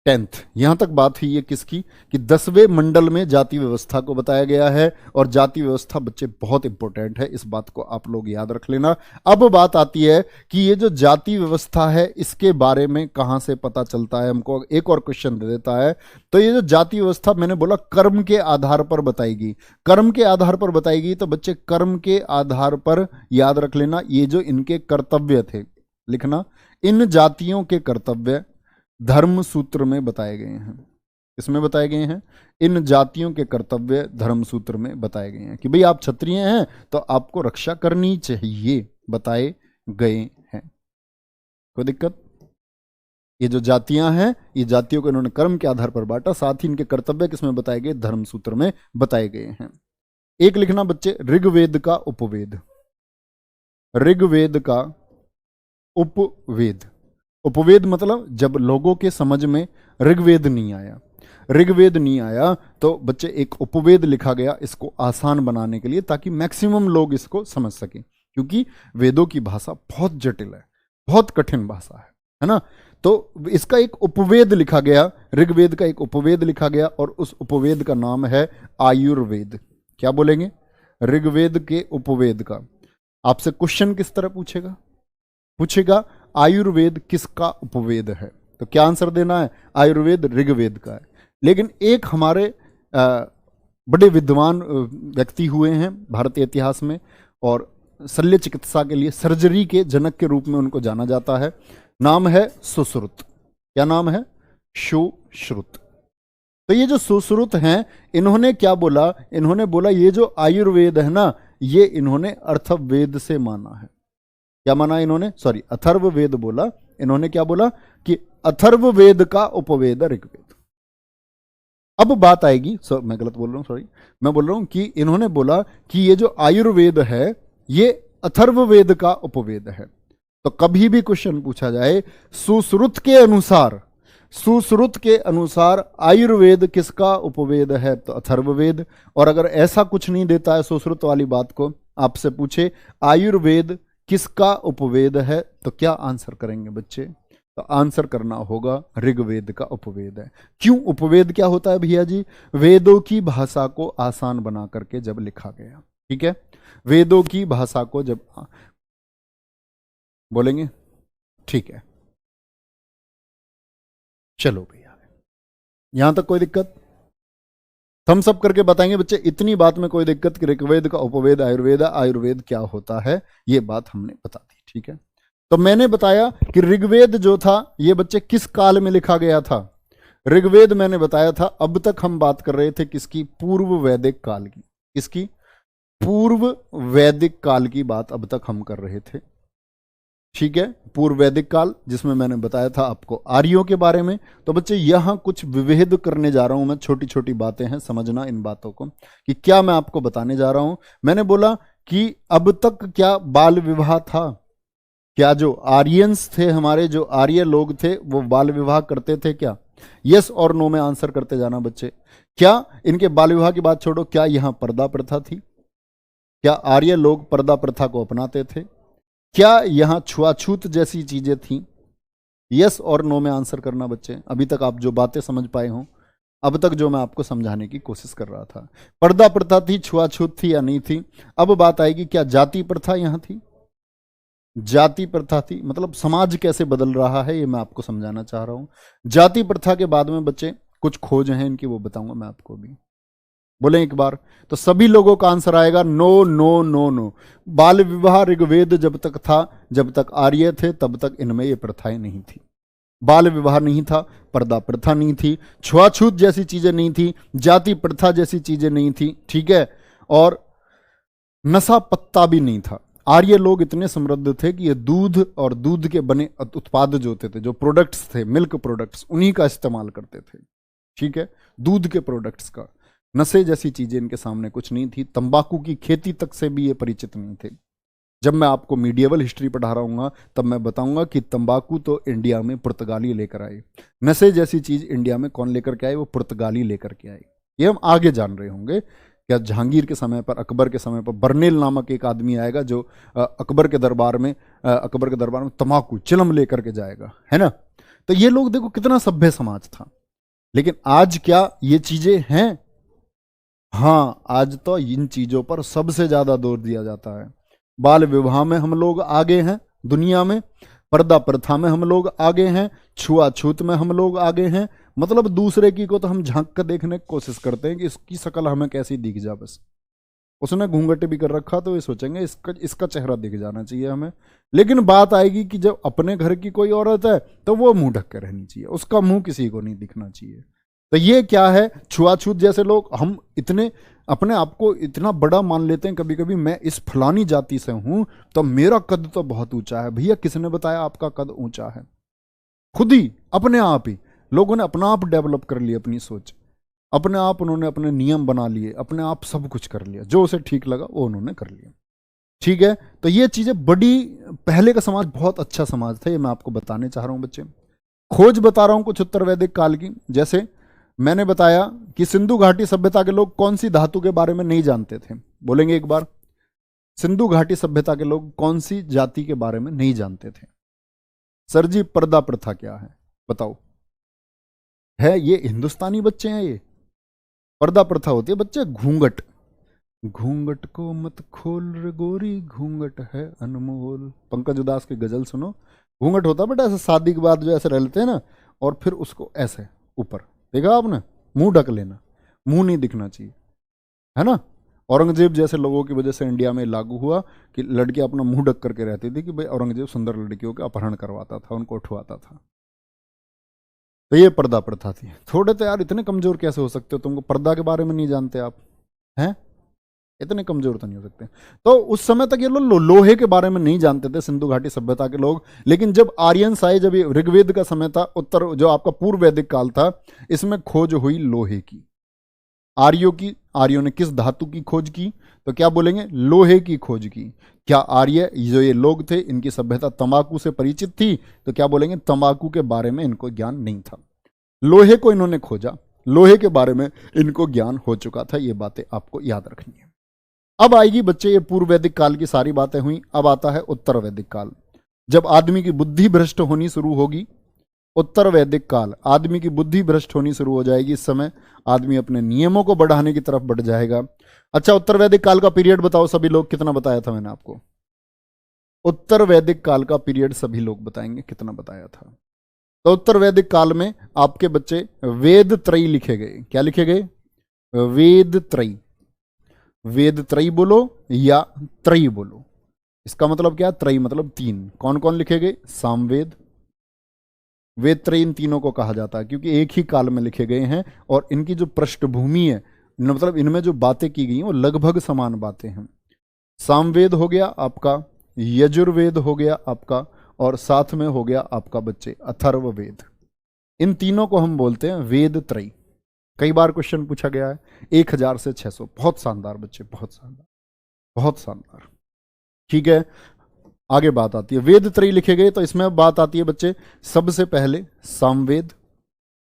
10th, यहां तक बात हुई है किसकी? कि 10वें मंडल में जाति व्यवस्था को बताया गया है। और जाति व्यवस्था बच्चे बहुत इंपॉर्टेंट है, इस बात को आप लोग याद रख लेना। अब बात आती है कि ये जो जाति व्यवस्था है इसके बारे में कहां से पता चलता है हमको। एक और क्वेश्चन दे देता है। तो ये जो जाति व्यवस्था मैंने बोला कर्म के आधार पर बताएगी, कर्म के आधार पर बताएगी। तो बच्चे कर्म के आधार पर याद रख लेना, ये जो इनके कर्तव्य थे, लिखना, इन जातियों के कर्तव्य धर्म सूत्र में बताए गए हैं। इसमें बताए गए हैं। इन जातियों के कर्तव्य धर्म सूत्र में बताए गए हैं कि भाई आप क्षत्रिय हैं तो आपको रक्षा करनी चाहिए, बताए गए हैं। कोई दिक्कत? ये जो जातियां हैं, ये जातियों को इन्होंने कर्म के आधार पर बांटा, साथ ही इनके कर्तव्य किसमें बताए गए? धर्म सूत्र में बताए गए हैं। एक लिखना बच्चे, ऋग्वेद का उपवेद। ऋग्वेद का उपवेद। उपवेद मतलब जब लोगों के समझ में ऋग्वेद नहीं आया, ऋग्वेद नहीं आया तो बच्चे एक उपवेद लिखा गया इसको आसान बनाने के लिए, ताकि मैक्सिमम लोग इसको समझ सकें, क्योंकि वेदों की भाषा बहुत जटिल है, बहुत कठिन भाषा है ना। तो इसका एक उपवेद लिखा गया, ऋग्वेद का एक उपवेद लिखा गया, और उस उपवेद का नाम है आयुर्वेद। क्या बोलेंगे? ऋग्वेद के उपवेद का। आपसे क्वेश्चन किस तरह पूछेगा? पूछेगा आयुर्वेद किसका उपवेद है, तो क्या आंसर देना है? आयुर्वेद ऋग्वेद का है। लेकिन एक हमारे बड़े विद्वान व्यक्ति हुए हैं भारतीय इतिहास में, और शल्य चिकित्सा के लिए सर्जरी के जनक के रूप में उनको जाना जाता है। नाम है सुश्रुत। क्या नाम है? सुश्रुत। तो ये जो सुश्रुत हैं, इन्होंने क्या बोला? इन्होंने बोला ये जो आयुर्वेद है ना, ये इन्होंने अर्थवेद से माना है। क्या माना इन्होंने? सॉरी, अथर्ववेद बोला। इन्होंने क्या बोला? कि अथर्ववेद का उपवेद ऋग्वेद। अब बात आएगी, मैं गलत बोल रहा हूं, सॉरी, मैं बोल रहा हूं कि इन्होंने बोला कि ये जो आयुर्वेद है ये अथर्ववेद का उपवेद है। तो कभी भी क्वेश्चन पूछा जाए सुश्रुत के अनुसार, सुश्रुत के अनुसार आयुर्वेद किसका उपवेद है, तो अथर्ववेद। और अगर ऐसा कुछ नहीं देता है सुश्रुत वाली बात को, आपसे पूछे आयुर्वेद किसका उपवेद है, तो क्या आंसर करेंगे बच्चे? तो आंसर करना होगा ऋग्वेद का उपवेद है। क्यों? उपवेद क्या होता है भैया जी? वेदों की भाषा को आसान बना करके जब लिखा गया, ठीक है, वेदों की भाषा को जब बोलेंगे, ठीक है। चलो भैया, यहां तक कोई दिक्कत? थम्स अप करके बताएंगे बच्चे, इतनी बात में कोई दिक्कत कि ऋग्वेद का उपवेद आयुर्वेद, आयुर्वेद क्या होता है, ये बात हमने बता दी, ठीक है। तो मैंने बताया कि ऋग्वेद जो था ये बच्चे किस काल में लिखा गया था? ऋग्वेद मैंने बताया था, अब तक हम बात कर रहे थे किसकी? पूर्व वैदिक काल की। किसकी? पूर्व वैदिक काल की बात अब तक हम कर रहे थे, ठीक है, पूर्व वैदिक काल, जिसमें मैंने बताया था आपको आर्यों के बारे में। तो बच्चे यहां कुछ विभेद करने जा रहा हूं मैं, छोटी छोटी बातें हैं, समझना इन बातों को कि क्या मैं आपको बताने जा रहा हूं। मैंने बोला कि अब तक क्या बाल विवाह था? क्या जो आर्यंस थे, हमारे जो आर्य लोग थे, वो बाल विवाह करते थे क्या? यस और नो में आंसर करते जाना बच्चे। क्या इनके बाल विवाह की बात छोड़ो, क्या यहां पर्दा प्रथा थी? क्या आर्य लोग पर्दा प्रथा को अपनाते थे? क्या यहां छुआछूत जैसी चीजें थीं? यस और नो में आंसर करना बच्चे। अभी तक आप जो बातें समझ पाए हों, अब तक जो मैं आपको समझाने की कोशिश कर रहा था, पर्दा प्रथा थी, छुआछूत थी या नहीं थी? अब बात आएगी, क्या जाति प्रथा यहां थी? जाति प्रथा थी, मतलब समाज कैसे बदल रहा है ये मैं आपको समझाना चाह रहा हूं। जाति प्रथा के बाद में बच्चे कुछ खोज हैं इनकी, वो बताऊंगा मैं आपको भी। बोले एक बार, तो सभी लोगों का आंसर आएगा नो नो नो नो। बाल विवाह ऋग्वेद जब तक था, जब तक आर्य थे, तब तक इनमें ये प्रथाएं नहीं थी। बाल विवाह नहीं था, पर्दा प्रथा नहीं थी, छुआछूत जैसी चीजें नहीं थी, जाति प्रथा जैसी चीजें नहीं थी, ठीक है, और नशा पत्ता भी नहीं था। आर्य लोग इतने समृद्ध थे कि ये दूध और दूध के बने उत्पाद जो होते थे, जो प्रोडक्ट्स थे, मिल्क प्रोडक्ट्स, उन्हीं का इस्तेमाल करते थे, ठीक है, दूध के प्रोडक्ट्स का। नशे जैसी चीजें इनके सामने कुछ नहीं थी। तंबाकू की खेती तक से भी ये परिचित नहीं थे। जब मैं आपको मीडिएवल हिस्ट्री पढ़ा रहा हूँ तब मैं बताऊंगा कि तंबाकू तो इंडिया में पुर्तगाली लेकर आए, नशे जैसी चीज इंडिया में कौन लेकर के आए? वो पुर्तगाली लेकर के आए। ये हम आगे जान रहे होंगे। क्या जहांगीर के समय पर, अकबर के समय पर बर्नेल नामक एक आदमी आएगा जो अकबर के दरबार में तंबाकू चिलम लेकर के जाएगा, है ना। तो ये लोग देखो कितना सभ्य समाज था। लेकिन आज क्या ये चीजें हैं? हाँ, आज तो इन चीजों पर सबसे ज्यादा जोर दिया जाता है। बाल विवाह में हम लोग आगे हैं दुनिया में, पर्दा प्रथा में हम लोग आगे हैं, छुआछूत में हम लोग आगे हैं। मतलब दूसरे की को तो हम झांक कर देखने की कोशिश करते हैं कि इसकी शक्ल हमें कैसी दिख जा, बस उसने घूंघट भी कर रखा तो ये सोचेंगे इसका चेहरा दिख जाना चाहिए हमें। लेकिन बात आएगी कि जब अपने घर की कोई औरत है तो वो मुंह ढक के रहनी चाहिए, उसका मुंह किसी को नहीं दिखना चाहिए। तो ये क्या है, छुआछूत जैसे लोग, हम इतने अपने आप को इतना बड़ा मान लेते हैं कभी कभी, मैं इस फलानी जाति से हूं तो मेरा कद तो बहुत ऊंचा है। भैया किसने बताया आपका कद ऊंचा है? खुद ही, अपने आप ही लोगों ने अपना आप डेवलप कर लिया अपनी सोच, अपने आप उन्होंने अपने नियम बना लिए, अपने आप सब कुछ कर लिया, जो उसे ठीक लगा वो उन्होंने कर लिया। ठीक है, तो ये चीजें बड़ी, पहले का समाज बहुत अच्छा समाज था, ये मैं आपको बताने चाह रहा हूं बच्चे। खोज बता रहा हूं कुछ उत्तर वैदिक काल की। जैसे मैंने बताया कि सिंधु घाटी सभ्यता के लोग कौन सी धातु के बारे में नहीं जानते थे, बोलेंगे एक बार। सिंधु घाटी सभ्यता के लोग कौन सी जाति के बारे में नहीं जानते थे? सर जी पर्दा प्रथा क्या है बताओ? है ये हिंदुस्तानी बच्चे हैं ये? पर्दा प्रथा होती है बच्चे घूंघट, घूंघट को मत खोल रे गोरी घूंघट है अनमोल। पंकज उदास की गजल सुनो। घूंघट होता है बेटा ऐसे शादी के बाद जो ऐसे रह लेते हैं ना, और फिर उसको ऐसे ऊपर, देखा आपने, मुंह ढक लेना, मुंह नहीं दिखना चाहिए, है ना। औरंगजेब जैसे लोगों की वजह से इंडिया में लागू हुआ कि लड़कियां अपना मुंह ढक करके रहती थी कि भाई औरंगजेब सुंदर लड़कियों का अपहरण करवाता था, उनको उठवाता था। तो ये पर्दा प्रथा थी। थोड़े तो यार इतने कमजोर कैसे हो सकते हो, तुमको पर्दा के बारे में नहीं जानते आप, हैं? इतने कमजोर तो नहीं हो सकते। तो उस समय तक ये लोग लोहे के बारे में नहीं जानते थे सिंधु घाटी सभ्यता के लोग। लेकिन जब आर्यंस आए, जब ये ऋग्वेद का समय था, उत्तर जो आपका पूर्व वैदिक काल था, इसमें खोज हुई लोहे की। आर्यों ने किस धातु की खोज की? तो क्या बोलेंगे? लोहे की खोज की। क्या आर्य जो ये लोग थे, इनकी सभ्यता तंबाकू से परिचित थी? तो क्या बोलेंगे? तंबाकू के बारे में इनको ज्ञान नहीं था। लोहे को इन्होंने खोजा, लोहे के बारे में इनको ज्ञान हो चुका था। ये बातें आपको याद रखनी है। अब आएगी बच्चे, ये पूर्व वैदिक काल की सारी बातें हुई। अब आता है उत्तर वैदिक काल, जब आदमी की बुद्धि भ्रष्ट होनी शुरू होगी। उत्तर वैदिक काल, आदमी की बुद्धि भ्रष्ट होनी शुरू हो जाएगी। इस समय आदमी अपने नियमों को बढ़ाने की तरफ बढ़ जाएगा। अच्छा, उत्तर वैदिक काल का पीरियड बताओ सभी लोग, कितना बताया था मैंने आपको? उत्तर वैदिक काल का पीरियड सभी लोग बताएंगे कितना बताया था? तो उत्तर वैदिक काल में आपके बच्चे वेद त्रयी लिखे गए। क्या लिखे गए? वेद त्रयी। वेद त्रयी बोलो या त्रयी बोलो, इसका मतलब क्या? त्रयी मतलब तीन। कौन कौन लिखे गए? सामवेद, वेद त्रयी इन तीनों को कहा जाता है क्योंकि एक ही काल में लिखे गए हैं, और इनकी जो पृष्ठभूमि है, मतलब इनमें जो बातें की गई हैं वो लगभग समान बातें हैं। सामवेद हो गया आपका, यजुर्वेद हो गया आपका, और साथ में हो गया आपका बच्चे अथर्ववेद। इन तीनों को हम बोलते हैं वेद त्रयी। कई बार क्वेश्चन पूछा गया है, 1000 से 600। बहुत शानदार बच्चे, बहुत शानदार, बहुत शानदार। ठीक है, आगे बात आती है वेद त्रयी लिखे गए, तो इसमें बात आती है बच्चे सबसे पहले सामवेद।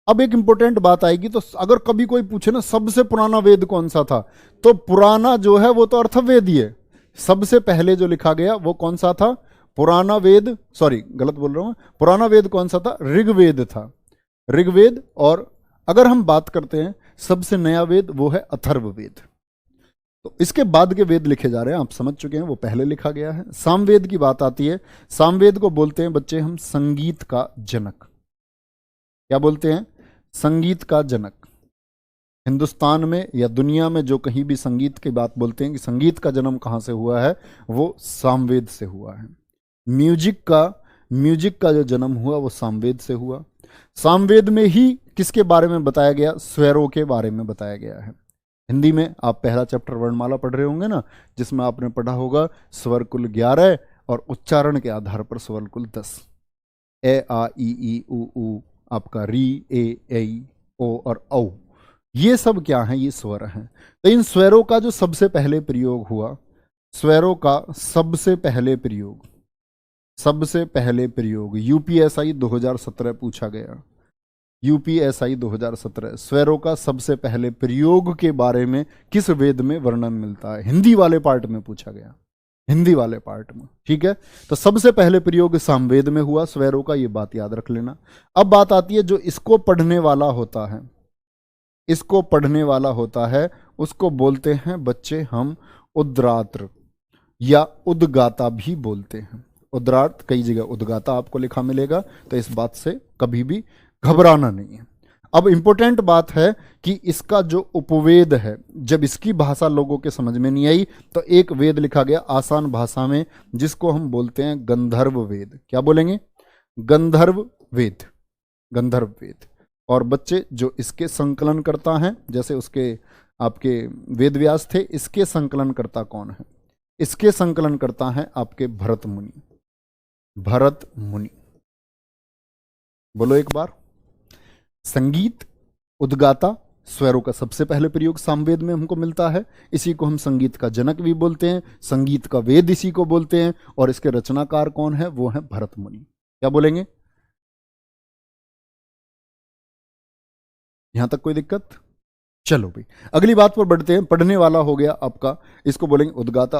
अब एक इंपॉर्टेंट बात आएगी, तो अगर कभी कोई पूछे ना सबसे पुराना वेद कौन सा था, तो पुराना जो है वो तो अर्थवेद ही है। सबसे पहले जो लिखा गया वो कौन सा था? पुराना वेद, सॉरी गलत बोल रहा हूं, पुराना वेद कौन सा था? ऋग्वेद था, ऋग्वेद। और अगर हम बात करते हैं सबसे नया वेद, वो है अथर्ववेद। तो इसके बाद के वेद लिखे जा रहे हैं, आप समझ चुके हैं, वो पहले लिखा गया है। सामवेद की बात आती है, सामवेद को बोलते हैं बच्चे हम संगीत का जनक। क्या बोलते हैं? संगीत का जनक। हिंदुस्तान में या दुनिया में जो कहीं भी संगीत की बात बोलते हैं कि संगीत का जन्म कहाँ से हुआ है, वो सामवेद से हुआ है। म्यूजिक का जो जन्म हुआ वो सामवेद से हुआ। सामवेद में ही किसके बारे में बताया गया? स्वरों के बारे में बताया गया है। हिंदी में आप पहला चैप्टर वर्णमाला पढ़ रहे होंगे ना, जिसमें आपने पढ़ा होगा स्वर कुल 11 और उच्चारण के आधार पर स्वर कुल 10। ए आ ई उ आपका री, ए ऐ ओ और औ, ये सब क्या हैं? ये स्वर हैं। तो इन स्वरों का जो सबसे पहले प्रयोग हुआ, स्वरों का सबसे पहले प्रयोग यूपीएसआई 2017 पूछा गया। यूपीएसआई 2017 स्वरों का सबसे पहले प्रयोग के बारे में किस वेद में वर्णन मिलता है? हिंदी वाले पार्ट में पूछा गया, हिंदी वाले पार्ट में। ठीक है, तो सबसे पहले प्रयोग सामवेद में हुआ स्वरों का, ये बात याद रख लेना। अब बात आती है जो इसको पढ़ने वाला होता है, इसको पढ़ने वाला होता है उसको बोलते हैं बच्चे हम उद्रात्र या उद्गाता भी बोलते हैं। उद्रार्थ, कई जगह उद्गाता आपको लिखा मिलेगा, तो इस बात से कभी भी घबराना नहीं है। अब इंपॉर्टेंट बात है कि इसका जो उपवेद है, जब इसकी भाषा लोगों के समझ में नहीं आई, तो एक वेद लिखा गया आसान भाषा में, जिसको हम बोलते हैं गंधर्व वेद। क्या बोलेंगे? गंधर्व वेद, गंधर्व वेद। और बच्चे जो इसके संकलन करता है, जैसे उसके आपके वेद व्यास थे, इसके संकलन करता कौन है? इसके संकलन करता है आपके भरत मुनि। भरत मुनि, बोलो एक बार। संगीत उद्गाता स्वरों का सबसे पहले प्रयोग सामवेद में हमको मिलता है। इसी को हम संगीत का जनक भी बोलते हैं, संगीत का वेद इसी को बोलते हैं। और इसके रचनाकार कौन है? वो है भरत मुनि। क्या बोलेंगे? यहां तक कोई दिक्कत? चलो भाई, अगली बात पर बढ़ते हैं। पढ़ने वाला हो गया आपका, इसको बोलेंगे उद्गाता।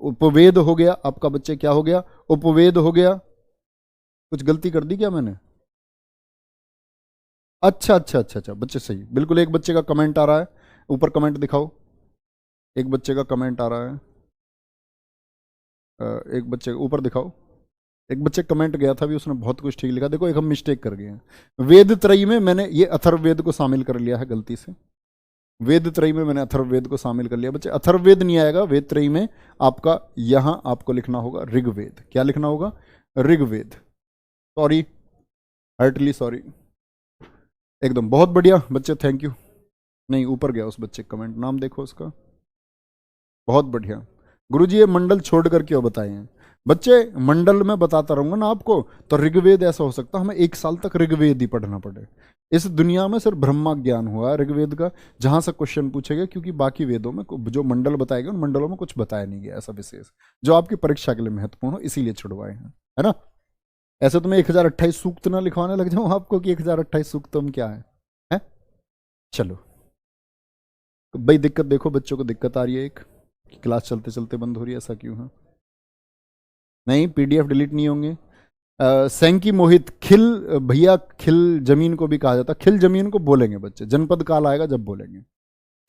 उपवेद हो गया आपका बच्चे, क्या हो गया? उपवेद हो गया। कुछ गलती कर दी क्या मैंने? अच्छा अच्छा अच्छा अच्छा, बच्चे सही, बिल्कुल। एक बच्चे का कमेंट आ रहा है, ऊपर कमेंट दिखाओ। एक बच्चे का कमेंट आ रहा है, एक बच्चे ऊपर दिखाओ। एक बच्चे कमेंट गया था भी, उसने बहुत कुछ ठीक लिखा। देखो एक हम मिस्टेक कर गए हैं। वेद त्रयी में मैंने ये अथर्ववेद को शामिल कर लिया है गलती से। वेद त्रयी में मैंने अथर्ववेद को शामिल कर लिया। बच्चे अथर्ववेद नहीं आएगा वेद त्रयी में, आपका यहां आपको लिखना होगा ऋग्वेद। क्या लिखना होगा? ऋग्वेद। Sorry, heartly sorry. एकदम बहुत बढ़िया बच्चे, थैंक यू। नहीं, ऊपर गया उस बच्चे का कमेंट, नाम देखो उसका। बहुत बढ़िया। गुरुजी ये मंडल छोड़ कर क्यों बताए हैं? बच्चे मंडल में बताता रहूंगा ना आपको, तो ऋग्वेद ऐसा हो सकता है हमें 1 साल तक ऋग्वेद ही पढ़ना पड़े। इस दुनिया में सिर्फ ब्रह्मा ज्ञान हुआ है ऋग्वेद का, जहां से क्वेश्चन पूछेगा, क्योंकि बाकी वेदों में जो मंडल बताए गए उन मंडलों में कुछ बताया नहीं गया ऐसा विशेष, जो आपकी परीक्षा के लिए महत्वपूर्ण हो, इसीलिए छुड़वाए हैं, है ना। ऐसे तो मैं 1028 सूक्त ना लिखवाने लग जाऊं आपको कि 1028 सूक्तम क्या है? चलो भाई, दिक्कत देखो, बच्चों को दिक्कत आ रही है एक, क्लास चलते चलते बंद हो रही है, ऐसा क्यों है? नहीं, पीडीएफ डिलीट नहीं होंगे। सैंकी मोहित, खिल भैया, खिल जमीन को भी कहा जाता है। खिल जमीन को बोलेंगे बच्चे, जनपद काल आएगा जब बोलेंगे।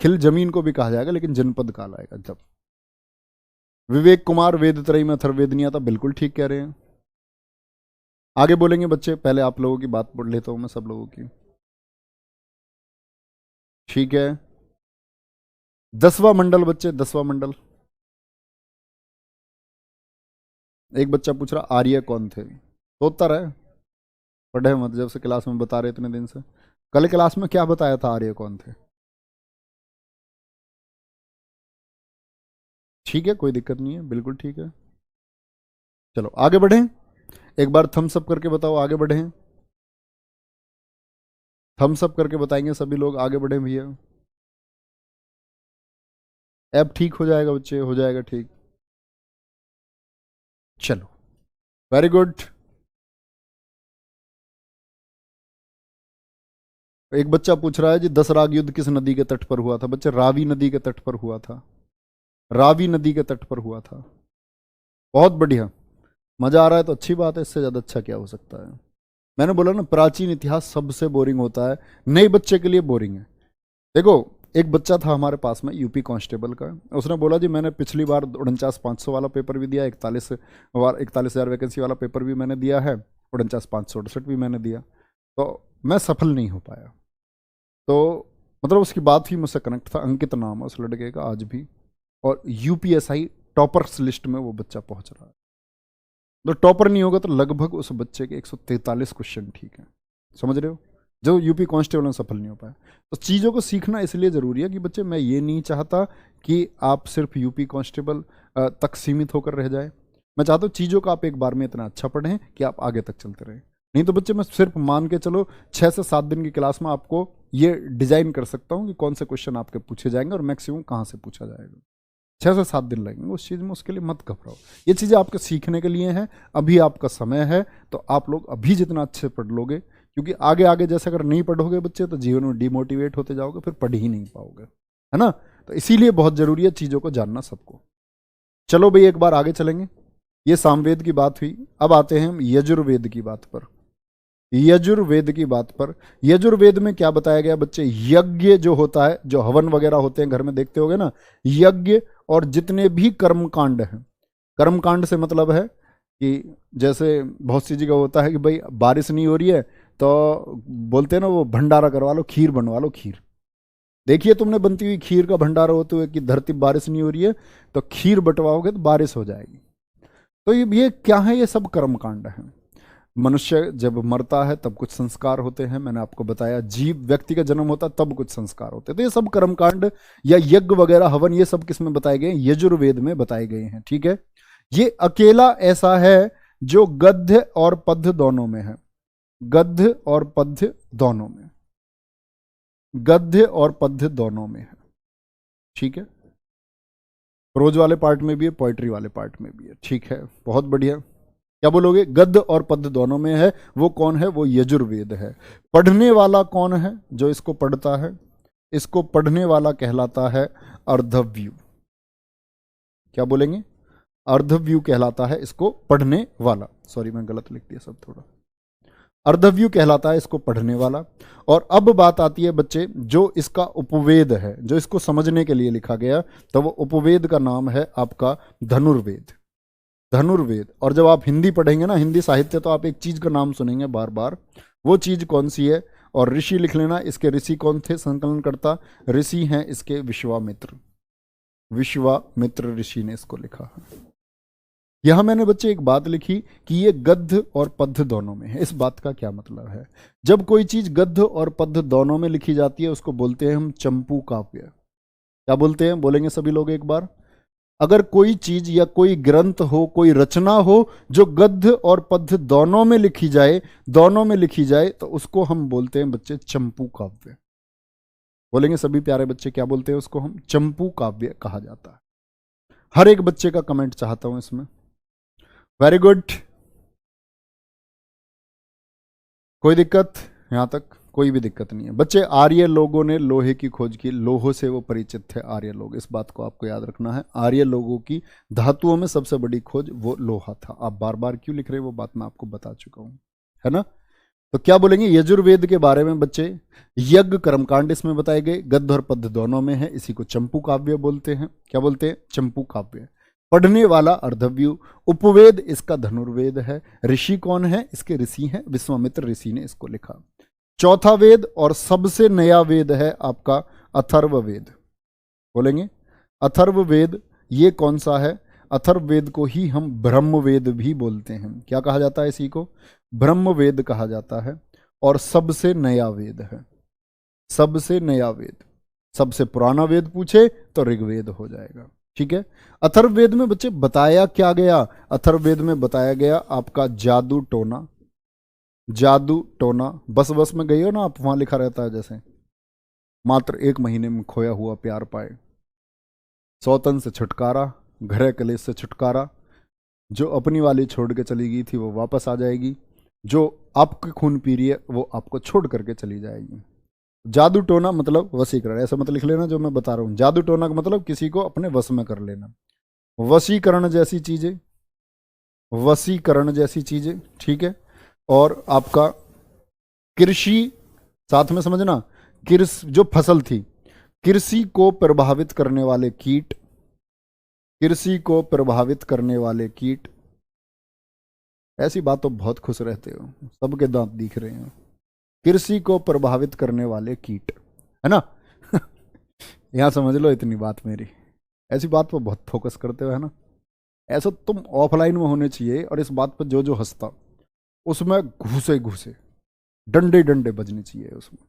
खिल जमीन को भी कहा जाएगा, लेकिन जनपद काल आएगा जब। विवेक कुमार, वेद त्रयी में अथर्ववेद नहीं आता, बिल्कुल ठीक कह रहे हैं। आगे बोलेंगे बच्चे, पहले आप लोगों की बात पढ़ लेता हूं मैं, सब लोगों की। ठीक है, 10वां मंडल बच्चे, 10वां मंडल। एक बच्चा पूछ रहा आर्य कौन थे, तो उत्तर है, पढ़े मत, जब से क्लास में बता रहे इतने दिन से। कल क्लास में क्या बताया था आर्य कौन थे? ठीक है, कोई दिक्कत नहीं है, बिल्कुल ठीक है। चलो आगे बढ़ें, एक बार थम्स अप करके बताओ, आगे बढ़ें। थम्स अप करके बताएंगे सभी लोग, आगे बढ़ें भैया। ऐप ठीक हो जाएगा बच्चे, हो जाएगा ठीक। चलो, वेरी गुड। एक बच्चा पूछ रहा है जी, 10 राग युद्ध किस नदी के तट पर हुआ था? बच्चे रावी नदी के तट पर हुआ था, रावी नदी के तट पर हुआ था। बहुत बढ़िया, मजा आ रहा है तो अच्छी बात है, इससे ज्यादा अच्छा क्या हो सकता है। मैंने बोला ना, प्राचीन इतिहास सबसे बोरिंग होता है, नए बच्चे के लिए बोरिंग है। देखो एक बच्चा था हमारे पास में यूपी कांस्टेबल का, उसने बोला जी मैंने पिछली बार 49,500 वाला पेपर भी दिया, 41,000 वैकेंसी वाला पेपर भी मैंने दिया है, 49,568 भी मैंने दिया, तो मैं सफल नहीं हो पाया। तो मतलब उसकी बात ही मुझसे कनेक्ट था। अंकित नाम है उस लड़के का आज भी, और यूपीएसआई टॉपर्स लिस्ट में वो बच्चा पहुंच रहा है। तो टॉपर नहीं होगा तो लगभग उस बच्चे के 143 क्वेश्चन ठीक है, समझ रहे हो, जो यूपी कांस्टेबल में सफल नहीं हो पाया। तो चीज़ों को सीखना इसलिए ज़रूरी है कि बच्चे, मैं ये नहीं चाहता कि आप सिर्फ यूपी कांस्टेबल तक सीमित होकर रह जाए। मैं चाहता हूँ चीज़ों का आप एक बार में इतना अच्छा पढ़ें कि आप आगे तक चलते रहें। नहीं तो बच्चे, मैं सिर्फ मान के चलो 6 से 7 दिन की क्लास में आपको ये डिजाइन कर सकता हूँ कि कौन से क्वेश्चन आपके पूछे जाएंगे और मैक्सिमम कहाँ से पूछा जाएगा। 6 से 7 दिन लगेंगे उस चीज़ में, उसके लिए मत घबराओ। ये चीज़ें आपके सीखने के लिए हैं, अभी आपका समय है, तो आप लोग अभी जितना अच्छे पढ़ लोगे, क्योंकि आगे आगे जैसे अगर नहीं पढ़ोगे बच्चे तो जीवन में डिमोटिवेट होते जाओगे, फिर पढ़ ही नहीं पाओगे, है ना। तो इसीलिए बहुत जरूरी है चीज़ों को जानना सबको। चलो भाई, एक बार आगे चलेंगे। ये सामवेद की बात हुई, अब आते हैं हम यजुर्वेद की बात पर। यजुर्वेद की बात पर, यजुर्वेद में क्या बताया गया बच्चे? यज्ञ जो होता है, जो हवन वगैरह होते हैं घर में देखते होगे ना, यज्ञ और जितने भी कर्मकांड हैं, कर्मकांड से मतलब है कि जैसे बहुत सी जगह होता है कि भाई बारिश नहीं हो रही है तो बोलते हैं ना, वो भंडारा करवा लो, खीर बनवा लो, खीर। देखिए तुमने बनती हुई खीर का भंडारा होते हुए कि धरती बारिश नहीं हो रही है, तो खीर बंटवाओगे तो बारिश हो जाएगी। तो ये क्या है? ये सब कर्मकांड है। मनुष्य जब मरता है तब कुछ संस्कार होते हैं, मैंने आपको बताया। जीव व्यक्ति का जन्म होता तब कुछ संस्कार होते हैं। तो ये सब कर्मकांड या यज्ञ वगैरह हवन ये सब किस में बताए गए हैं? यजुर्वेद में बताए गए हैं। ठीक है, ये अकेला ऐसा है जो गद्य और पद्य दोनों में है। गद्य और पद्य दोनों में, गद्य और पद्य दोनों में है। ठीक है, प्रोज वाले पार्ट में भी है, पोइट्री वाले पार्ट में भी है। ठीक है, बहुत बढ़िया। क्या बोलोगे? गद्य और पद्य दोनों में है। वो कौन है? वो यजुर्वेद है। पढ़ने वाला कौन है? जो इसको पढ़ता है, इसको पढ़ने वाला कहलाता है अर्धव्यू। क्या बोलेंगे? अर्धव्यू कहलाता है इसको पढ़ने वाला। सॉरी, मैं गलत लिख दिया सब थोड़ा। अर्धव्यू कहलाता है इसको पढ़ने वाला। और अब बात आती है बच्चे, जो इसका उपवेद है, जो इसको समझने के लिए लिखा गया, तो वो उपवेद का नाम है आपका धनुर्वेद। धनुर्वेद। और जब आप हिंदी पढ़ेंगे ना, हिंदी साहित्य, तो आप एक चीज का नाम सुनेंगे बार बार। वो चीज कौन सी है? और ऋषि लिख लेना। इसके ऋषि कौन थे? संकलन करता ऋषि हैं इसके विश्वामित्र। विश्वामित्र ऋषि ने इसको लिखा है। यहां मैंने बच्चे एक बात लिखी कि ये गद्य और पद्य दोनों में है। इस बात का क्या मतलब है? जब कोई चीज गद्य और पद्य दोनों में लिखी जाती है उसको बोलते हैं हम चंपू काव्य। क्या बोलते हैं? बोलेंगे सभी लोग एक बार। अगर कोई चीज या कोई ग्रंथ हो, कोई रचना हो जो गद्य और पद्य दोनों में लिखी जाए, दोनों में लिखी जाए, तो उसको हम बोलते हैं बच्चे चंपू काव्य। बोलेंगे सभी प्यारे बच्चे, क्या बोलते हैं उसको? हम चंपू काव्य कहा जाता है। हर एक बच्चे का कमेंट चाहता हूं इसमें। Very good. कोई दिक्कत? यहां तक कोई भी दिक्कत नहीं है बच्चे। आर्य लोगों ने लोहे की खोज की। लोहों से वो परिचित थे आर्य लोग। इस बात को आपको याद रखना है। आर्य लोगों की धातुओं में सबसे बड़ी खोज वो लोहा था। आप बार बार क्यों लिख रहे हैं वो बात मैं आपको बता चुका हूं, है ना? तो क्या बोलेंगे? यजुर्वेद के बारे में बच्चे, यज्ञ कर्मकांड इसमें बताए गए, गद्य और पद्य दोनों में है। इसी को चंपू काव्य बोलते हैं। क्या बोलते हैं? चंपू काव्य। पढ़ने वाला अर्धव्यू। उपवेद इसका धनुर्वेद है। ऋषि कौन है? इसके ऋषि हैं विश्वामित्र ऋषि ने इसको लिखा। चौथा वेद और सबसे नया वेद है आपका अथर्ववेद। बोलेंगे अथर्ववेद। ये कौन सा है? अथर्ववेद को ही हम ब्रह्मवेद भी बोलते हैं। क्या कहा जाता है इसी को? ब्रह्मवेद कहा जाता है। और सबसे नया वेद है। सबसे नया वेद। सबसे पुराना वेद पूछे तो ऋग्वेद हो जाएगा। ठीक है। अथर्ववेद में बच्चे बताया क्या गया? अथर्ववेद में बताया गया आपका जादू टोना। जादू टोना। बस में गई हो ना आप, वहां लिखा रहता है जैसे मात्र 1 महीने में खोया हुआ प्यार पाए, सौतन से छुटकारा, घरे कलेश से छुटकारा, जो अपनी वाली छोड़ के चली गई थी वो वापस आ जाएगी, जो आपके खून पी रही है वो आपको छोड़ करके चली जाएगी। जादू टोना मतलब वशीकरण। ऐसा मत लिख लेना जो मैं बता रहा हूं। जादू टोना का मतलब किसी को अपने वश में कर लेना। वशीकरण जैसी चीजें, वशीकरण जैसी चीजें। ठीक है। और आपका कृषि, साथ में समझना, कृषि जो फसल थी, कृषि को प्रभावित करने वाले कीट, कृषि को प्रभावित करने वाले कीट। ऐसी बात तो बहुत खुश रहते हो, सबके दांत दिख रहे हैं। कृषि को प्रभावित करने वाले कीट, है ना? यहां समझ लो इतनी बात मेरी। ऐसी बात पर बहुत फोकस करते हो, है ना? ऐसा तुम ऑफलाइन में होने चाहिए। और इस बात पर जो जो हंसता उसमें घुसे घुसे डंडे डंडे बजने चाहिए उसमें।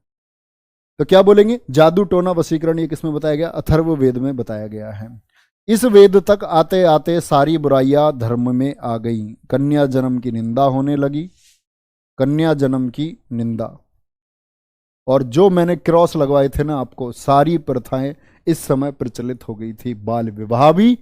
तो क्या बोलेंगे? जादू टोना वशीकरण ये किसमें बताया गया? अथर्ववेद में बताया गया है। इस वेद तक आते आते सारी बुराइयां धर्म में आ गई। कन्या जन्म की निंदा होने लगी। कन्या जन्म की निंदा। और जो मैंने क्रॉस लगवाए थे ना आपको, सारी प्रथाएं इस समय प्रचलित हो गई थी। बाल विवाह भी,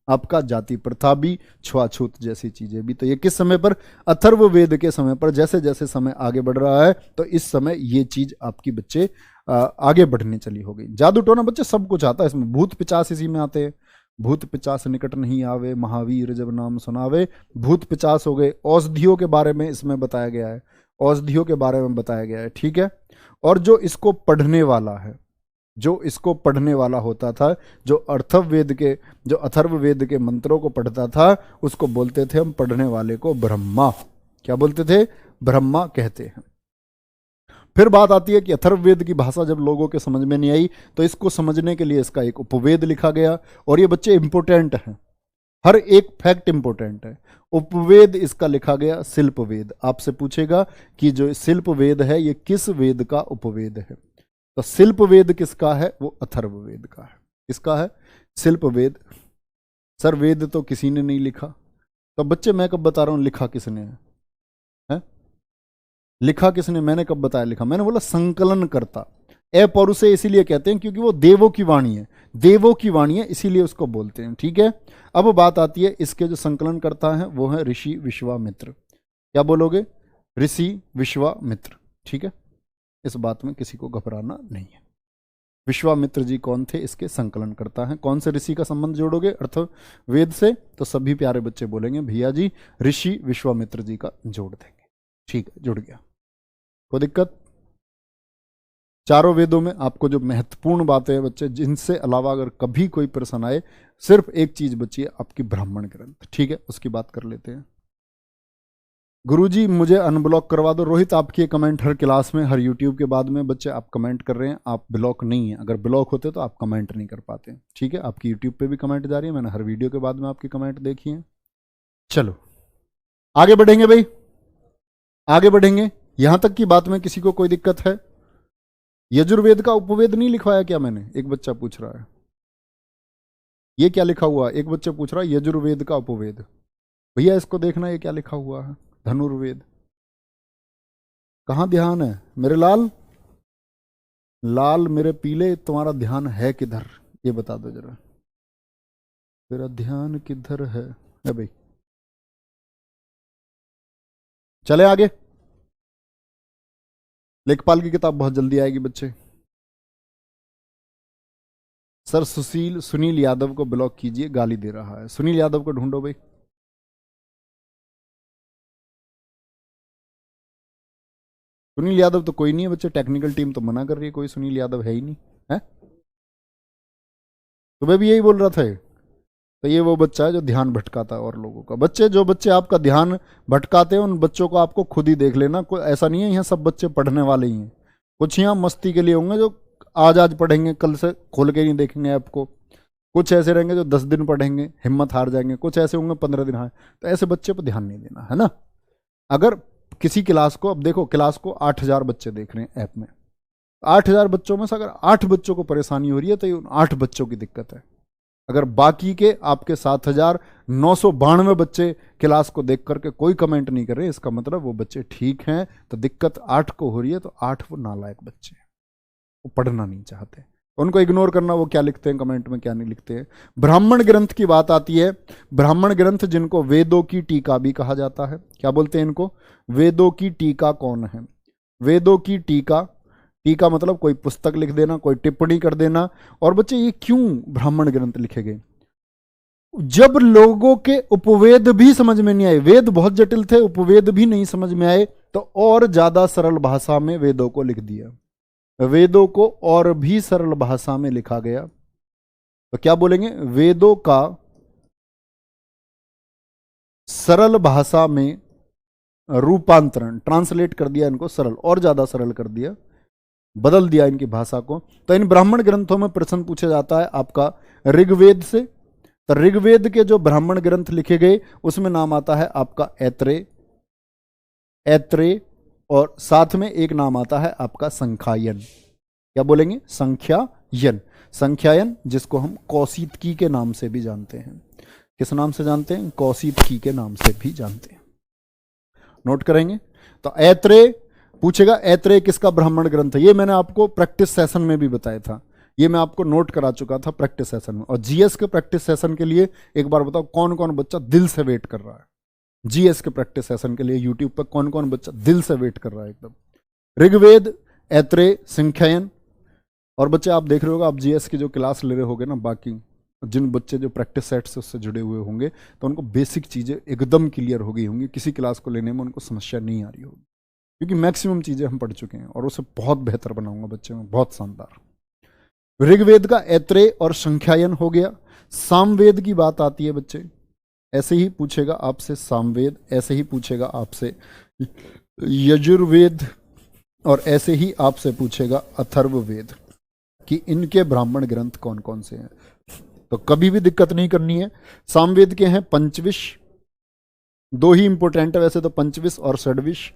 आपका जाति प्रथा भी, छुआछूत जैसी चीजें भी। तो ये किस समय पर? अथर्ववेद के समय पर। जैसे जैसे समय आगे बढ़ रहा है तो इस समय ये चीज आपकी बच्चे आगे बढ़ने चली हो गई। जादू टोना बच्चे सब कुछ आता है इसमें। भूत पिचास इसी में आते हैं। भूत पिचास निकट नहीं आवे, महावीर जब नाम सुनावे। भूत पिचास हो गए। औषधियों के बारे में इसमें बताया गया है। औषधियों के बारे में बताया गया है। ठीक है। और जो इसको पढ़ने वाला है, जो इसको पढ़ने वाला होता था, जो अथर्ववेद के मंत्रों को पढ़ता था, उसको बोलते थे हम पढ़ने वाले को ब्रह्मा। क्या बोलते थे? ब्रह्मा कहते हैं। फिर बात आती है कि अथर्ववेद की भाषा जब लोगों के समझ में नहीं आई तो इसको समझने के लिए इसका एक उपवेद लिखा गया। और ये बच्चे इंपोर्टेंट हैं। हर एक फैक्ट इंपॉर्टेंट है। उपवेद इसका लिखा गया शिल्प वेद। आपसे पूछेगा कि जो शिल्प वेद है ये किस वेद का उपवेद है, तो शिल्प वेद किसका है, वो अथर्व वेद का है। किसका है, शिल्प वेद। सर वेद तो किसी ने नहीं लिखा। तो बच्चे मैं कब बता रहा हूं लिखा किसने है? लिखा किसने, मैंने कब बताया लिखा? मैंने बोला संकलन करता। अपौरुषेय इसीलिए कहते हैं क्योंकि वो देवों की वाणी है, देवों की वाणी है, इसीलिए उसको बोलते हैं। ठीक है, अब बात आती है इसके जो संकलन करता है वो है ऋषि विश्वामित्र। क्या बोलोगे, ऋषि विश्वामित्र। ठीक है, इस बात में किसी को घबराना नहीं है। विश्वामित्र जी कौन थे, इसके संकलन करता है। कौन से ऋषि का संबंध जोड़ोगे अर्थ वेद से, तो सभी प्यारे बच्चे बोलेंगे भैया जी ऋषि विश्वामित्र जी का जोड़ देंगे। ठीक है, जुड़ गया, कोई दिक्कत? चारों वेदों में आपको जो महत्वपूर्ण बातें हैं बच्चे, जिनसे अलावा अगर कभी कोई प्रश्न आए, सिर्फ एक चीज बची है आपकी ब्राह्मण ग्रंथ। ठीक है, उसकी बात कर लेते हैं। गुरुजी मुझे अनब्लॉक करवा दो। रोहित आपकी कमेंट हर क्लास में, हर यूट्यूब के बाद में बच्चे आप कमेंट कर रहे हैं, आप ब्लॉक नहीं है। अगर ब्लॉक होते तो आप कमेंट नहीं कर पाते। ठीक है, आपकी यूट्यूब पे भी कमेंट जा रही है, मैंने हर वीडियो के बाद में आपकी कमेंट देखी है। चलो आगे बढ़ेंगे भाई, आगे बढ़ेंगे। यहां तक की बात में किसी को कोई दिक्कत है? यजुर्वेद का उपवेद नहीं लिखवाया क्या मैंने? एक बच्चा पूछ रहा है ये क्या लिखा हुआ है। एक बच्चा पूछ रहा है यजुर्वेद का उपवेद। भैया इसको देखना ये क्या लिखा हुआ है, धनुर्वेद। कहाँ ध्यान है मेरे लाल, लाल मेरे पीले, तुम्हारा ध्यान है किधर ये बता दो जरा, तेरा ध्यान किधर है भाई। चले आगे, लेखपाल की किताब बहुत जल्दी आएगी बच्चे। सर सुनील यादव को ब्लॉक कीजिए, गाली दे रहा है। सुनील यादव को ढूंढो भाई। सुनील यादव तो कोई नहीं है बच्चे, टेक्निकल टीम तो मना कर रही है, कोई सुनील यादव है ही नहीं है। तुम्हें भी यही बोल रहा था ये? तो ये वो बच्चा है जो ध्यान भटकाता है और लोगों का। बच्चे जो बच्चे आपका ध्यान भटकाते हैं उन बच्चों को आपको खुद ही देख लेना। कोई ऐसा नहीं है यहाँ सब बच्चे पढ़ने वाले ही हैं। कुछ यहाँ मस्ती के लिए होंगे जो आज पढ़ेंगे, कल से खोल के नहीं देखेंगे ऐप को। कुछ ऐसे रहेंगे जो 10 दिन पढ़ेंगे, हिम्मत हार जाएंगे। कुछ ऐसे होंगे 15 दिन हार। तो ऐसे बच्चे पर ध्यान नहीं देना है ना। अगर किसी क्लास को, अब देखो क्लास को 8000 बच्चे देख रहे हैं ऐप में, 8000 बच्चों में से अगर 8 बच्चों को परेशानी हो रही है तो ये उन 8 बच्चों की दिक्कत है। अगर बाकी के आपके 7992 बच्चे क्लास को देख करके कोई कमेंट नहीं कर रहे, इसका मतलब वो बच्चे ठीक हैं। तो दिक्कत 8 को हो रही है, तो 8 वो नालायक बच्चे हैं, वो पढ़ना नहीं चाहते। उनको इग्नोर करना, वो क्या लिखते हैं कमेंट में क्या नहीं लिखते हैं। ब्राह्मण ग्रंथ की बात आती है। ब्राह्मण ग्रंथ जिनको वेदों की टीका भी कहा जाता है, क्या बोलते हैं इनको? वेदों की टीका कौन है? वेदों की टीका, टीका मतलब कोई पुस्तक लिख देना, कोई टिप्पणी कर देना। और बच्चे ये क्यों ब्राह्मण ग्रंथ लिखे गए? जब लोगों के उपवेद भी समझ में नहीं आए, वेद बहुत जटिल थे, उपवेद भी नहीं समझ में आए, तो और ज्यादा सरल भाषा में वेदों को लिख दिया। वेदों को और भी सरल भाषा में लिखा गया। तो क्या बोलेंगे? वेदों का सरल भाषा में रूपांतरण, ट्रांसलेट कर दिया इनको, सरल और ज्यादा सरल कर दिया, बदल दिया इनकी भाषा को। तो इन ब्राह्मण ग्रंथों में प्रश्न पूछा जाता है आपका ऋग्वेद से। तो ऋग्वेद के जो ब्राह्मण ग्रंथ लिखे गए उसमें नाम आता है आपका ऐत्रेय, ऐत्रेय, और साथ में एक नाम आता है आपका संख्यायन। क्या बोलेंगे? संख्यायन। संख्यायन जिसको हम कौशितकी के नाम से भी जानते हैं। किस नाम से जानते हैं? कौशितकी के नाम से भी जानते हैं। नोट करेंगे। तो ऐत्रेय पूछेगा, ऐत्रेय किसका ब्राह्मण ग्रंथ है? ये मैंने आपको प्रैक्टिस सेशन में भी बताया था, ये मैं आपको नोट करा चुका था प्रैक्टिस सेशन में। और जीएस के प्रैक्टिस सेशन के लिए एक बार बताओ कौन कौन बच्चा दिल से वेट कर रहा है? जीएस के प्रैक्टिस सेशन के लिए यूट्यूब पर कौन कौन बच्चा दिल से वेट कर रहा है एकदम? ऋग्वेद, ऐत्रेय, संख्यायन। और बच्चे आप देख रहे होगा, आप जीएस की जो क्लास ले रहे होगे ना, बाकी जिन बच्चे जो प्रैक्टिस सेट से उससे जुड़े हुए होंगे, तो उनको बेसिक चीज़ें एकदम क्लियर हो गई होंगी। किसी क्लास को लेने में उनको समस्या नहीं आ रही होगी, क्योंकि मैक्सिमम चीज़ें हम पढ़ चुके हैं। और उसे बहुत बेहतर बनाऊंगा बच्चे में, बहुत शानदार। ऋग्वेद का ऐत्रेय और संख्यायन हो गया। सामवेद की बात आती है बच्चे, ऐसे ही पूछेगा आपसे सामवेद, ऐसे ही पूछेगा आपसे यजुर्वेद, और ऐसे ही आपसे पूछेगा अथर्ववेद कि इनके ब्राह्मण ग्रंथ कौन कौन से हैं। तो कभी भी दिक्कत नहीं करनी है। सामवेद के हैं पंचविश, दो ही इंपॉर्टेंट है वैसे तो, पंचविश और षड्विश।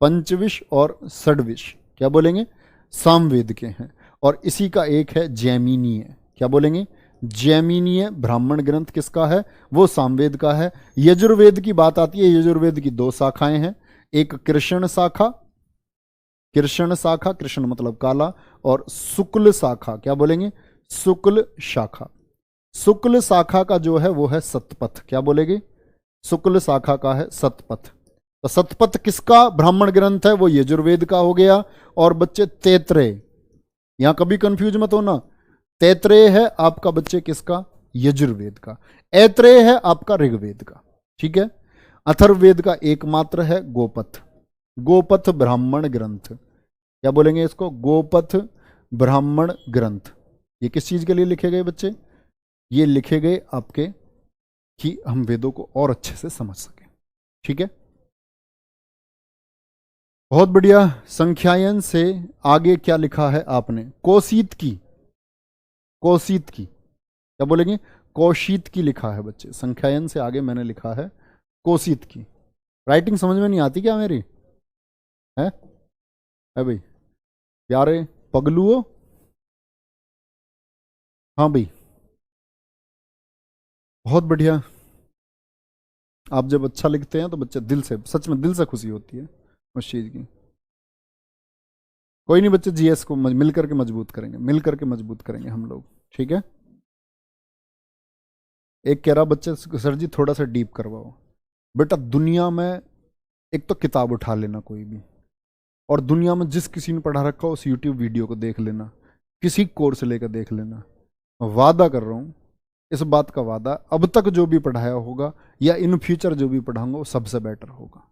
पंचविश और षड्विश क्या बोलेंगे, सामवेद के हैं। और इसी का एक है जैमिनीय, क्या बोलेंगे, जैमिनीय ब्राह्मण ग्रंथ किसका है, वो सामवेद का है। यजुर्वेद की बात आती है, यजुर्वेद की दो शाखाएं हैं, एक कृष्ण शाखा, कृष्ण शाखा, कृष्ण मतलब काला, और शुक्ल शाखा, क्या बोलेंगे, शुक्ल शाखा। शुक्ल शाखा का जो है वो है सतपथ, क्या बोलेंगे, शुक्ल शाखा का है सतपथ। तो सतपथ किसका ब्राह्मण ग्रंथ है, वो यजुर्वेद का हो गया। और बच्चे तैत्रेय, यहां कभी कंफ्यूज मत होना, तैत्रेय है आपका बच्चे किसका, यजुर्वेद का। ऐत्रेय है आपका ऋग्वेद का, ठीक है। अथर्ववेद का एकमात्र है गोपथ, गोपथ ब्राह्मण ग्रंथ, क्या बोलेंगे इसको, गोपथ ब्राह्मण ग्रंथ। ये किस चीज के लिए लिखे गए बच्चे, ये लिखे गए आपके कि हम वेदों को और अच्छे से समझ सकें, ठीक है। बहुत बढ़िया। संख्यायन से आगे क्या लिखा है आपने, कोशीत की, कोशीत की, क्या बोलेंगे, कोशीत की लिखा है बच्चे। संख्यायन से आगे मैंने लिखा है कोशीत की। राइटिंग समझ में नहीं आती क्या मेरी, है भाई, यारे पगलुओ, हाँ भाई, बहुत बढ़िया। आप जब अच्छा लिखते हैं तो बच्चे दिल से, सच में दिल से खुशी होती है उस चीज की। कोई नहीं बच्चे, जीएस को मिल करके मजबूत करेंगे, मिल करके मजबूत करेंगे हम लोग, ठीक है। एक कह रहा बच्चे, सर जी थोड़ा सा डीप करवाओ। बेटा दुनिया में एक तो किताब उठा लेना कोई भी, और दुनिया में जिस किसी ने पढ़ा रखा हो उस यूट्यूब वीडियो को देख लेना, किसी कोर्स लेकर देख लेना। वादा कर रहा हूं, इस बात का वादा, अब तक जो भी पढ़ाया होगा या इन फ्यूचर जो भी पढ़ाऊंगा वो सबसे बेटर होगा।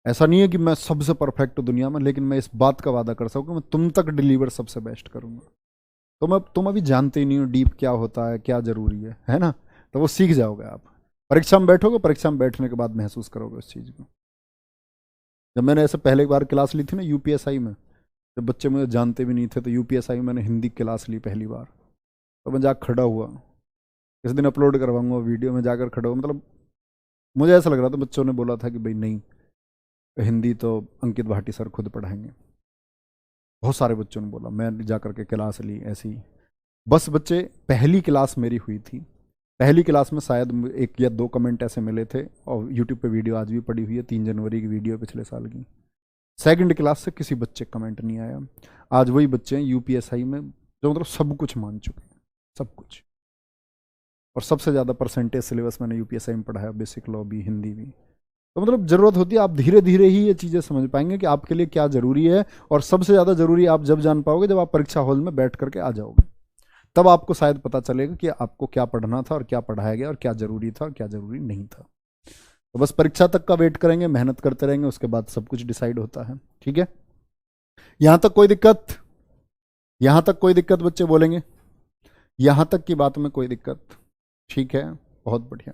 ऐसा नहीं है कि मैं सबसे परफेक्ट दुनिया में, लेकिन मैं इस बात का वादा कर सकूं मैं तुम तक डिलीवर सबसे बेस्ट करूंगा। तुम अभी जानते ही नहीं हो डीप क्या होता है, क्या जरूरी है ना। तो वो सीख जाओगे आप, परीक्षा में बैठोगे, परीक्षा में बैठने के बाद महसूस करोगे उस चीज़ को। जब मैंने ऐसे पहले बार क्लास ली थी ना यूपीएसआई में, जब बच्चे मुझे जानते भी नहीं थे, तो यूपीएसआई में मैंने हिंदी क्लास ली पहली बार, तो मैं जाकर खड़ा हुआ, इस दिन अपलोड करवाऊंगा वीडियो में, जाकर खड़ा हुआ, मतलब मुझे ऐसा लग रहा था, बच्चों ने बोला था कि भाई नहीं, हिंदी तो अंकित भाटी सर खुद पढ़ाएंगे। बहुत सारे बच्चों ने बोला, मैं जाकर के क्लास ली ऐसी। बस बच्चे, पहली क्लास मेरी हुई थी, पहली क्लास में शायद एक या दो कमेंट ऐसे मिले थे, और यूट्यूब पे वीडियो आज भी पड़ी हुई है, 3 जनवरी की वीडियो पिछले साल की। सेकंड क्लास से किसी बच्चे कमेंट नहीं आया। आज वही बच्चे हैं यूपीएसआई में जो मतलब सब कुछ मान चुके हैं, सब कुछ। और सबसे ज़्यादा परसेंटेज सिलेबस मैंने यूपीएसआई में पढ़ाया, बेसिक लॉ भी, हिंदी भी। तो मतलब ज़रूरत होती है, आप धीरे धीरे ही ये चीज़ें समझ पाएंगे कि आपके लिए क्या ज़रूरी है। और सबसे ज़्यादा ज़रूरी आप जब जान पाओगे जब आप परीक्षा हॉल में बैठ करके आ जाओगे, तब आपको शायद पता चलेगा कि आपको क्या पढ़ना था और क्या पढ़ाया गया और क्या ज़रूरी था और क्या ज़रूरी नहीं था। तो बस परीक्षा तक का वेट करेंगे, मेहनत करते रहेंगे, उसके बाद सब कुछ डिसाइड होता है, ठीक है। यहां तक कोई दिक्कत, यहां तक कोई दिक्कत बच्चे बोलेंगे, यहां तक की बात में कोई दिक्कत, ठीक है, बहुत बढ़िया।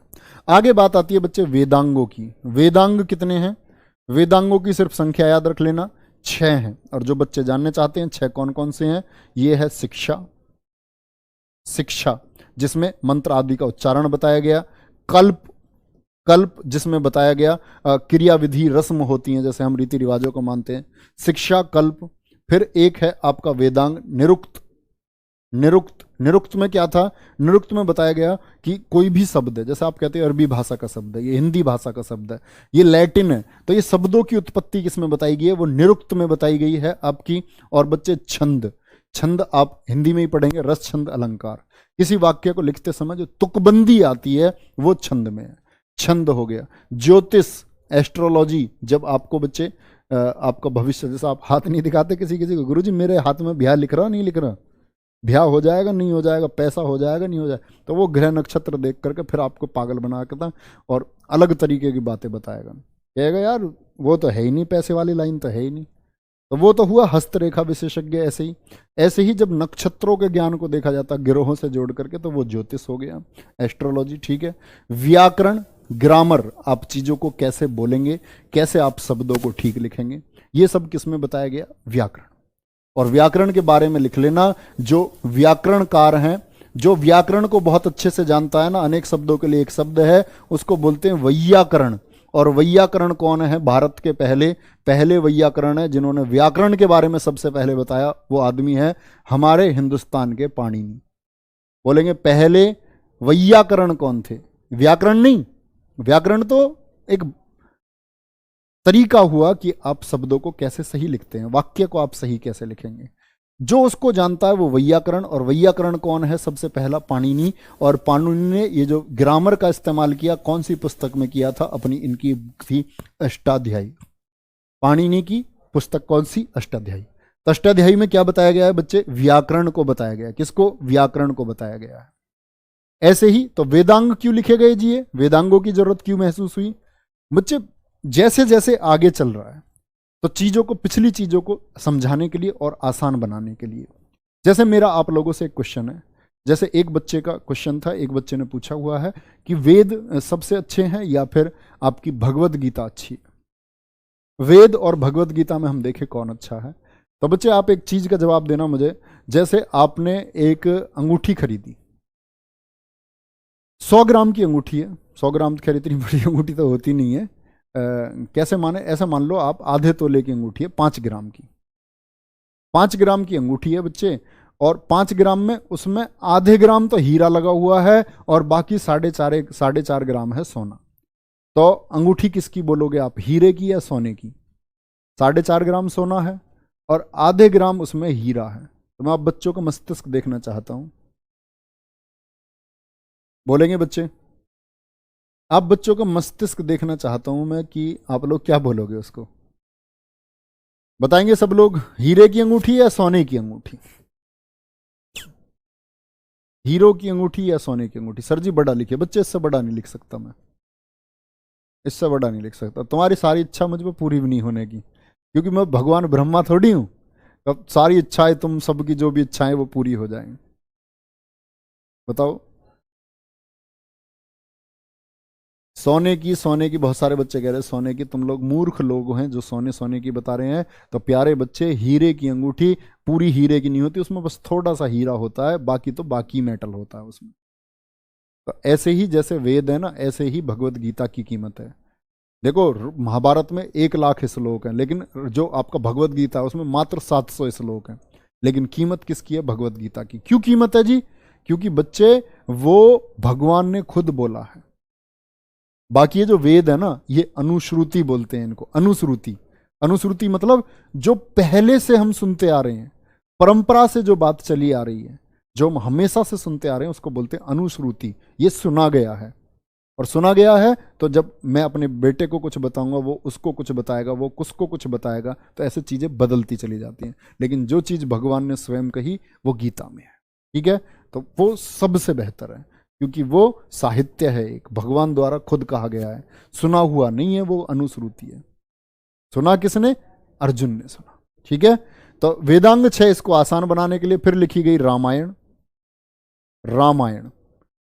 आगे बात आती है बच्चे वेदांगों की। वेदांग कितने हैं, वेदांगों की सिर्फ संख्या याद रख लेना, 6 हैं। और जो बच्चे जानने चाहते हैं 6 कौन कौन से हैं, ये है शिक्षा, शिक्षा जिसमें मंत्र आदि का उच्चारण बताया गया, कल्प, कल्प जिसमें बताया गया क्रिया विधि रस्म होती हैं जैसे हम रीति रिवाजों को मानते हैं, शिक्षा कल्प। फिर एक है आपका वेदांग निरुक्त, निरुक्त, निरुक्त में क्या था, निरुक्त में बताया गया कि कोई भी शब्द है, जैसे आप कहते हैं अरबी भाषा का शब्द है, ये हिंदी भाषा का शब्द है, ये लैटिन है, तो ये शब्दों की उत्पत्ति किसमें बताई गई है, वो निरुक्त में बताई गई है आपकी। और बच्चे छंद, छंद आप हिंदी में ही पढ़ेंगे, रस छंद अलंकार। किसी वाक्य को लिखते समय जो तुकबंदी आती है वो छंद में है, छंद हो गया। ज्योतिष, एस्ट्रोलॉजी, जब आपको बच्चे आपका भविष्य, जैसा आप हाथ नहीं दिखाते किसी किसी को, गुरुजी मेरे हाथ में ब्याह लिख रहा नहीं लिख रहा, ब्याह हो जाएगा नहीं हो जाएगा, पैसा हो जाएगा नहीं हो जाएगा, तो वो ग्रह नक्षत्र देख करके फिर आपको पागल बना करता और अलग तरीके की बातें बताएगा, कहेगा यार वो तो है ही नहीं, पैसे वाली लाइन तो है ही नहीं। तो वो तो हुआ हस्तरेखा विशेषज्ञ। ऐसे ही जब नक्षत्रों के ज्ञान को देखा जाता गिरोहों से जोड़ करके, तो वो ज्योतिष हो गया, एस्ट्रोलॉजी, ठीक है। व्याकरण, ग्रामर, आप चीजों को कैसे बोलेंगे, कैसे आप शब्दों को ठीक लिखेंगे, ये सब किसमें बताया गया, व्याकरण। और व्याकरण के बारे में लिख लेना। जो व्याकरणकार हैं, जो व्याकरण को बहुत अच्छे से जानता है ना, अनेक शब्दों के लिए एक शब्द है, उसको बोलते हैं वैयाकरण। और वैयाकरण कौन है? भारत के पहले वैयाकरण है, जिन्होंने व्याकरण के बारे में सबसे पहले बताया, वो आदमी है हमारे हिंदुस्तान के पाणिनि। बोलेंगे पहले वैयाकरण कौन थे? व्याकरण नहीं, व्याकरण तो एक तरीका हुआ कि आप शब्दों को कैसे सही लिखते हैं, वाक्य को आप सही कैसे लिखेंगे। जो उसको जानता है वो वैयाकरण। और वैयाकरण कौन है? सबसे पहला पाणिनि। और पाणिनि ने ये जो ग्रामर का इस्तेमाल किया, कौन सी पुस्तक में किया था? अपनी इनकी थी अष्टाध्यायी। पाणिनि की पुस्तक कौन सी? अष्टाध्यायी। तो अष्टाध्यायी में क्या बताया गया है बच्चे? व्याकरण को बताया गया है। किसको? व्याकरण को बताया गया है। ऐसे ही तो वेदांग क्यों लिखे गए जी? ये वेदांगों की जरूरत क्यों महसूस हुई बच्चे? जैसे जैसे आगे चल रहा है तो चीजों को, पिछली चीजों को समझाने के लिए और आसान बनाने के लिए। जैसे मेरा आप लोगों से एक क्वेश्चन है, जैसे एक बच्चे का क्वेश्चन था, एक बच्चे ने पूछा हुआ है कि वेद सबसे अच्छे हैं या फिर आपकी भगवत गीता अच्छी है? वेद और भगवत गीता में हम देखें कौन अच्छा है। तो बच्चे आप एक चीज का जवाब देना मुझे। जैसे आपने एक अंगूठी खरीदी, 100 ग्राम की अंगूठी है। 100 ग्राम खैर इतनी बड़ी अंगूठी तो होती नहीं है। कैसे माने? ऐसा मान लो आप आधे तोले की अंगूठी है, 5 ग्राम की। 5 ग्राम की अंगूठी है बच्चे, और 5 ग्राम में उसमें आधे ग्राम तो हीरा लगा हुआ है और बाकी 4.5 ग्राम है सोना। तो अंगूठी किसकी बोलोगे आप? हीरे की या सोने की? 4.5 ग्राम सोना है और आधे ग्राम उसमें हीरा है। तो मैं आप बच्चों का मस्तिष्क देखना चाहता हूं। बोलेंगे बच्चे? आप बच्चों का मस्तिष्क देखना चाहता हूं मैं कि आप लोग क्या बोलोगे उसको। बताएंगे सब लोग? हीरे की अंगूठी या सोने की अंगूठी? हीरो की अंगूठी या सोने की अंगूठी? सर जी बड़ा लिखिए बच्चे, इससे बड़ा नहीं लिख सकता मैं, इससे बड़ा नहीं लिख सकता। तुम्हारी सारी इच्छा मुझ पर पूरी भी नहीं होने की, क्योंकि मैं भगवान ब्रह्मा थोड़ी हूं। अब सारी इच्छाएं, तुम सबकी जो भी इच्छाएं वो पूरी हो जाएंगी। बताओ। सोने की बहुत सारे बच्चे कह रहे हैं सोने की। तुम लोग मूर्ख लोग हैं जो सोने की बता रहे हैं। तो प्यारे बच्चे, हीरे की अंगूठी पूरी हीरे की नहीं होती, उसमें बस थोड़ा सा हीरा होता है, बाकी तो बाकी मेटल होता है उसमें। तो ऐसे ही जैसे वेद है ना, ऐसे ही भगवत गीता की कीमत है। देखो महाभारत में 1 लाख श्लोक हैं, लेकिन जो आपका भगवत गीता है उसमें मात्र 700 श्लोक हैं। लेकिन कीमत किसकी है? भगवत गीता की। क्यों कीमत है जी? क्योंकि बच्चे वो भगवान ने खुद बोला है। बाकी ये जो वेद है ना, ये अनुश्रुति बोलते हैं इनको, अनुश्रुति। अनुश्रुति मतलब जो पहले से हम सुनते आ रहे हैं, परंपरा से जो बात चली आ रही है, जो हम हमेशा से सुनते आ रहे हैं, उसको बोलते हैं अनुश्रुति। ये सुना गया है, और सुना गया है तो जब मैं अपने बेटे को कुछ बताऊंगा, वो उसको कुछ बताएगा, वो उसको कुछ बताएगा, तो ऐसे चीजें बदलती चली जाती हैं। लेकिन जो चीज भगवान ने स्वयं कही वो गीता में है, ठीक है? तो वो सबसे बेहतर है, क्योंकि वो साहित्य है, एक भगवान द्वारा खुद कहा गया है, सुना हुआ नहीं है, वो अनुश्रुति है। सुना किसने? अर्जुन ने सुना, ठीक है? तो वेदांग 6 इसको आसान बनाने के लिए फिर लिखी गई रामायण। रामायण,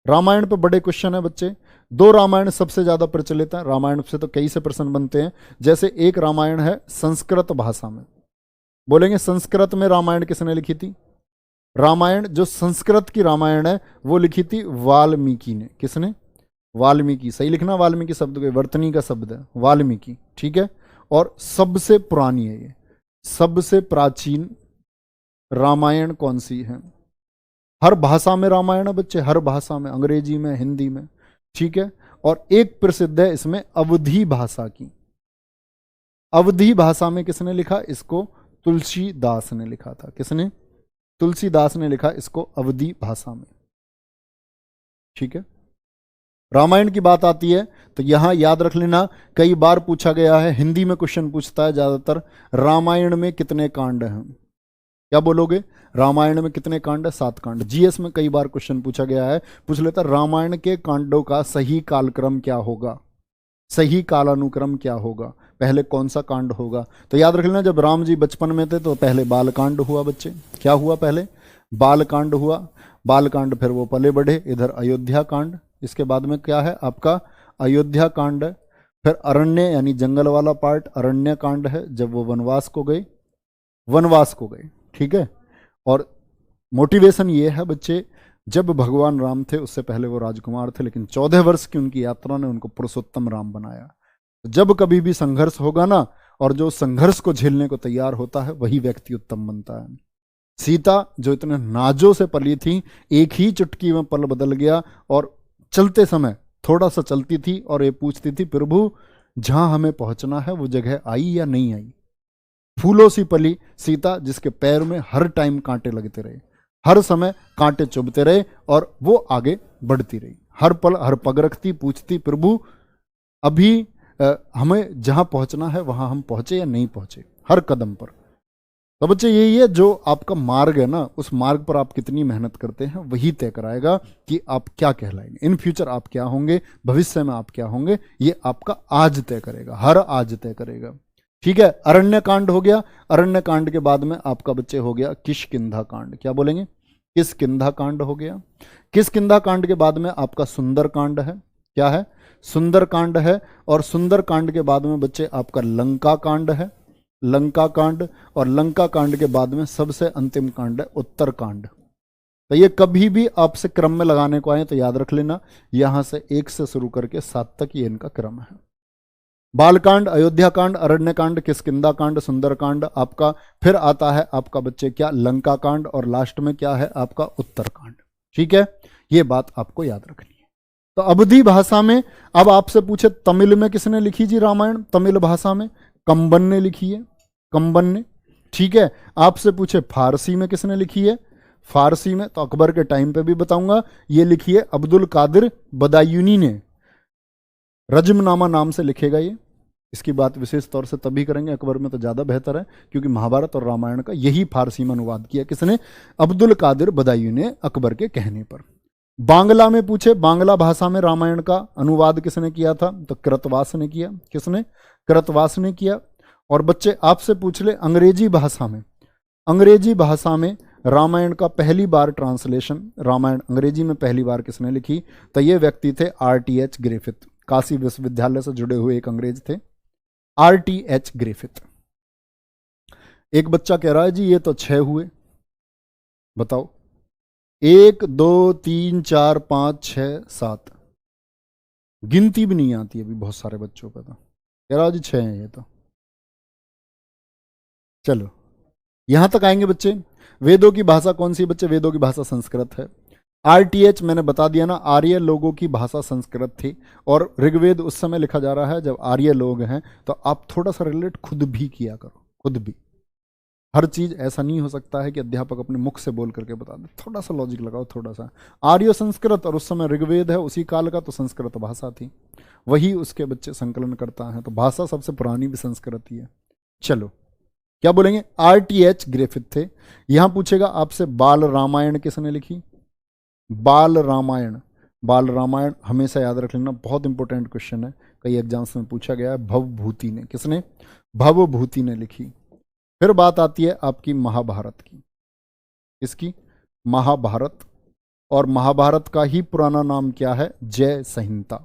रामायण पे बड़े क्वेश्चन है बच्चे। 2 रामायण सबसे ज्यादा प्रचलित है, रामायण से तो कई से प्रश्न बनते हैं। जैसे एक रामायण है संस्कृत भाषा में। बोलेंगे संस्कृत में रामायण किसने लिखी थी? रामायण जो संस्कृत की रामायण है वो लिखी थी वाल्मीकि ने। किसने? वाल्मीकि। सही लिखना, वाल्मीकि शब्द को, वर्तनी का शब्द है वाल्मीकि, ठीक है? और सबसे पुरानी है ये, सबसे प्राचीन रामायण कौन सी है? हर भाषा में रामायण है बच्चे, हर भाषा में, अंग्रेजी में, हिंदी में, ठीक है? और एक प्रसिद्ध है इसमें अवधी भाषा की। अवधी भाषा में किसने लिखा इसको? तुलसीदास ने लिखा था। किसने? तुलसीदास ने लिखा इसको अवधी भाषा में, ठीक है? रामायण की बात आती है तो यहां याद रख लेना, कई बार पूछा गया है, हिंदी में क्वेश्चन पूछता है ज्यादातर, रामायण में कितने कांड हैं? क्या बोलोगे? रामायण में कितने कांड है? 7 कांड। जीएस में कई बार क्वेश्चन पूछा गया है, पूछ लेता रामायण के कांडों का सही कालक्रम क्या होगा, सही कालानुक्रम क्या होगा, पहले कौन सा कांड होगा? तो याद रख लेना, जब राम जी बचपन में थे तो पहले बाल कांड हुआ बच्चे। क्या हुआ? पहले बाल कांड हुआ। बाल कांड, फिर वो पले बढ़े, इधर अयोध्या कांड। इसके बाद में क्या है आपका? अयोध्या कांड है। फिर अरण्य यानी जंगल वाला पार्ट, अरण्य कांड है, जब वो वनवास को गए, वनवास को गए, ठीक है। और मोटिवेशन ये है बच्चे, जब भगवान राम थे उससे पहले वो राजकुमार थे, लेकिन 14 वर्ष की उनकी यात्रा ने उनको पुरुषोत्तम राम बनाया। जब कभी भी संघर्ष होगा ना, और जो संघर्ष को झेलने को तैयार होता है वही व्यक्ति उत्तम बनता है। सीता जो इतने नाजों से पली थी, एक ही चुटकी में पल बदल गया, और चलते समय थोड़ा सा चलती थी और ये पूछती थी, प्रभु जहां हमें पहुंचना है वो जगह आई या नहीं आई। फूलों सी पली सीता, जिसके पैर में हर टाइम कांटे लगते रहे, हर समय कांटे चुभते रहे, और वो आगे बढ़ती रही, हर पल हर पग रखती, पूछती, प्रभु अभी हमें जहां पहुंचना है वहां हम पहुंचे या नहीं पहुंचे, हर कदम पर। तो बच्चे यही है, जो आपका मार्ग है ना, उस मार्ग पर आप कितनी मेहनत करते हैं वही तय कराएगा कि आप क्या कहलाएंगे, इन फ्यूचर आप क्या होंगे, भविष्य में आप क्या होंगे, ये आपका आज तय करेगा, हर आज तय करेगा। ठीक है। अरण्य कांड हो गया। अरण्य कांड के बाद में आपका बच्चे हो गया किष्किंधा कांड। क्या बोलेंगे? किष्किंधा कांड हो गया। किष्किंधा कांड के बाद में आपका सुंदर कांड है। क्या है? सुंदर कांड है। और सुंदर कांड के बाद में बच्चे आपका लंका कांड है, लंका कांड। और लंका कांड के बाद में सबसे अंतिम कांड है उत्तर कांड। तो ये कभी भी आपसे क्रम में लगाने को आए तो याद रख लेना, यहां से 1 से शुरू करके 7 तक ये इनका क्रम है। बालकांड, अयोध्या कांड, अरण्य कांड, किष्किंधा कांड, सुंदर कांड आपका, फिर आता है आपका बच्चे क्या, लंका कांड, और लास्ट में क्या है आपका उत्तर कांड। ठीक है, ये बात आपको याद रखनी है। तो अवधी भाषा में, अब आपसे पूछे तमिल में किसने लिखी जी रामायण? तमिल भाषा में कंबन ने लिखी है, कंबन ने। ठीक है। आपसे पूछे फारसी में किसने लिखी है? फारसी में तो अकबर के टाइम पे भी बताऊंगा, ये लिखी है अब्दुल कादिर बदायूनी ने। रजमनामा नाम से लिखेगा ये। इसकी बात विशेष तौर से तभी करेंगे, अकबर में तो ज़्यादा बेहतर है, क्योंकि महाभारत और रामायण का यही फारसी में अनुवाद किया किसने? अब्दुल कादिर बदायूं ने, अकबर के कहने पर। बांग्ला में पूछे, बांग्ला भाषा में रामायण का अनुवाद किसने किया था? तो कृतवास ने किया। किसने? कृतवास ने किया। और बच्चे आपसे पूछ ले अंग्रेजी भाषा में, अंग्रेजी भाषा में रामायण का पहली बार ट्रांसलेशन, रामायण अंग्रेजी में पहली बार किसने लिखी? तो ये व्यक्ति थे RTH ग्रिफिथ, काशी विश्वविद्यालय से जुड़े हुए एक अंग्रेज थे, RTH ग्रिफिथ। एक बच्चा कह रहा है जी ये तो 6 हुए, बताओ। 1 2 3 4 5 6 7, गिनती भी नहीं आती अभी बहुत सारे बच्चों को, तो कह रहा है जी 6 है ये तो। चलो यहां तक आएंगे बच्चे। वेदों की भाषा कौन सी? बच्चे वेदों की भाषा संस्कृत है। RTH मैंने बता दिया ना, आर्य लोगों की भाषा संस्कृत थी, और ऋग्वेद उस समय लिखा जा रहा है जब आर्य लोग हैं। तो आप थोड़ा सा रिलेट खुद भी किया करो, खुद भी। हर चीज ऐसा नहीं हो सकता है कि अध्यापक अपने मुख से बोल करके बता दे, थोड़ा सा लॉजिक लगाओ, थोड़ा सा। आर्य संस्कृत और उस समय ऋग्वेद है उसी काल का, तो संस्कृत भाषा थी, वही उसके बच्चे संकलन करता है, तो भाषा सबसे पुरानी भी संस्कृत ही है। चलो क्या बोलेंगे? RTH ग्रिफिथ थे। यहां पूछेगा आपसे बाल रामायण किसने लिखी? बाल रामायण, बाल रामायण हमेशा याद रख लेना, बहुत इंपॉर्टेंट क्वेश्चन है, कई एग्जाम्स में पूछा गया है। भवभूति ने, किसने? भवभूति ने लिखी। फिर बात आती है आपकी महाभारत की। इसकी महाभारत, और महाभारत का ही पुराना नाम क्या है? जय संहिता।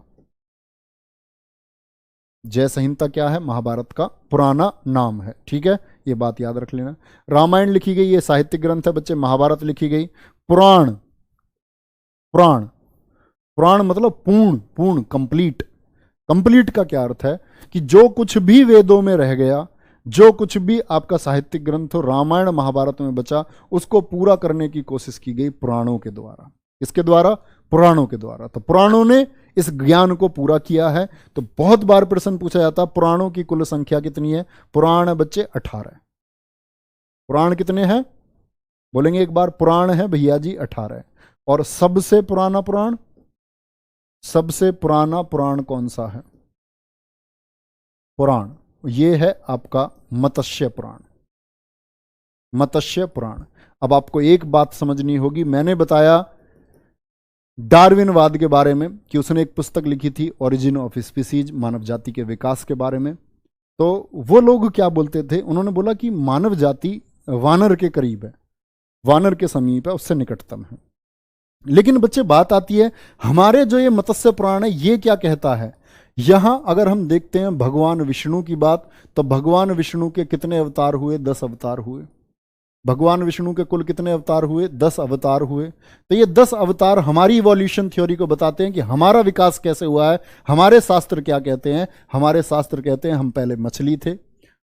जय संहिता क्या है? महाभारत का पुराना नाम है। ठीक है, ये बात याद रख लेना। रामायण लिखी गई, ये साहित्यिक ग्रंथ है बच्चे। महाभारत लिखी गई पुराण, पुराण, पुराण मतलब पूर्ण, पूर्ण, कंप्लीट। कंप्लीट का क्या अर्थ है? कि जो कुछ भी वेदों में रह गया, जो कुछ भी आपका साहित्यिक ग्रंथ हो रामायण महाभारत में बचा, उसको पूरा करने की कोशिश की गई पुराणों के द्वारा। किसके द्वारा? पुराणों के द्वारा। तो पुराणों ने इस ज्ञान को पूरा किया है। तो बहुत बार प्रश्न पूछा जाता है पुराणों की कुल संख्या कितनी है? पुराण बच्चे 18। पुराण कितने हैं? बोलेंगे एक बार, पुराण है भैया जी 18। और सबसे पुराना पुराण, सबसे पुराना पुराण कौन सा है? पुराण, ये है आपका मत्स्य पुराण, मत्स्य पुराण। अब आपको एक बात समझनी होगी, मैंने बताया डार्विनवाद के बारे में कि उसने एक पुस्तक लिखी थी ओरिजिन ऑफ स्पीसीज, मानव जाति के विकास के बारे में। तो वो लोग क्या बोलते थे? उन्होंने बोला कि मानव जाति वानर के करीब है, वानर के समीप है, उससे निकटतम है। लेकिन बच्चे बात आती है हमारे जो ये मत्स्य पुराण है ये क्या कहता है? यहां अगर हम देखते हैं भगवान विष्णु की बात, तो भगवान विष्णु के कितने अवतार हुए? 10 अवतार हुए। भगवान विष्णु के कुल कितने अवतार हुए? 10 अवतार हुए। तो ये 10 अवतार हमारी इवोल्यूशन थ्योरी को बताते हैं कि हमारा विकास कैसे हुआ है। हमारे शास्त्र क्या कहते हैं? हमारे शास्त्र कहते हैं हम पहले मछली थे,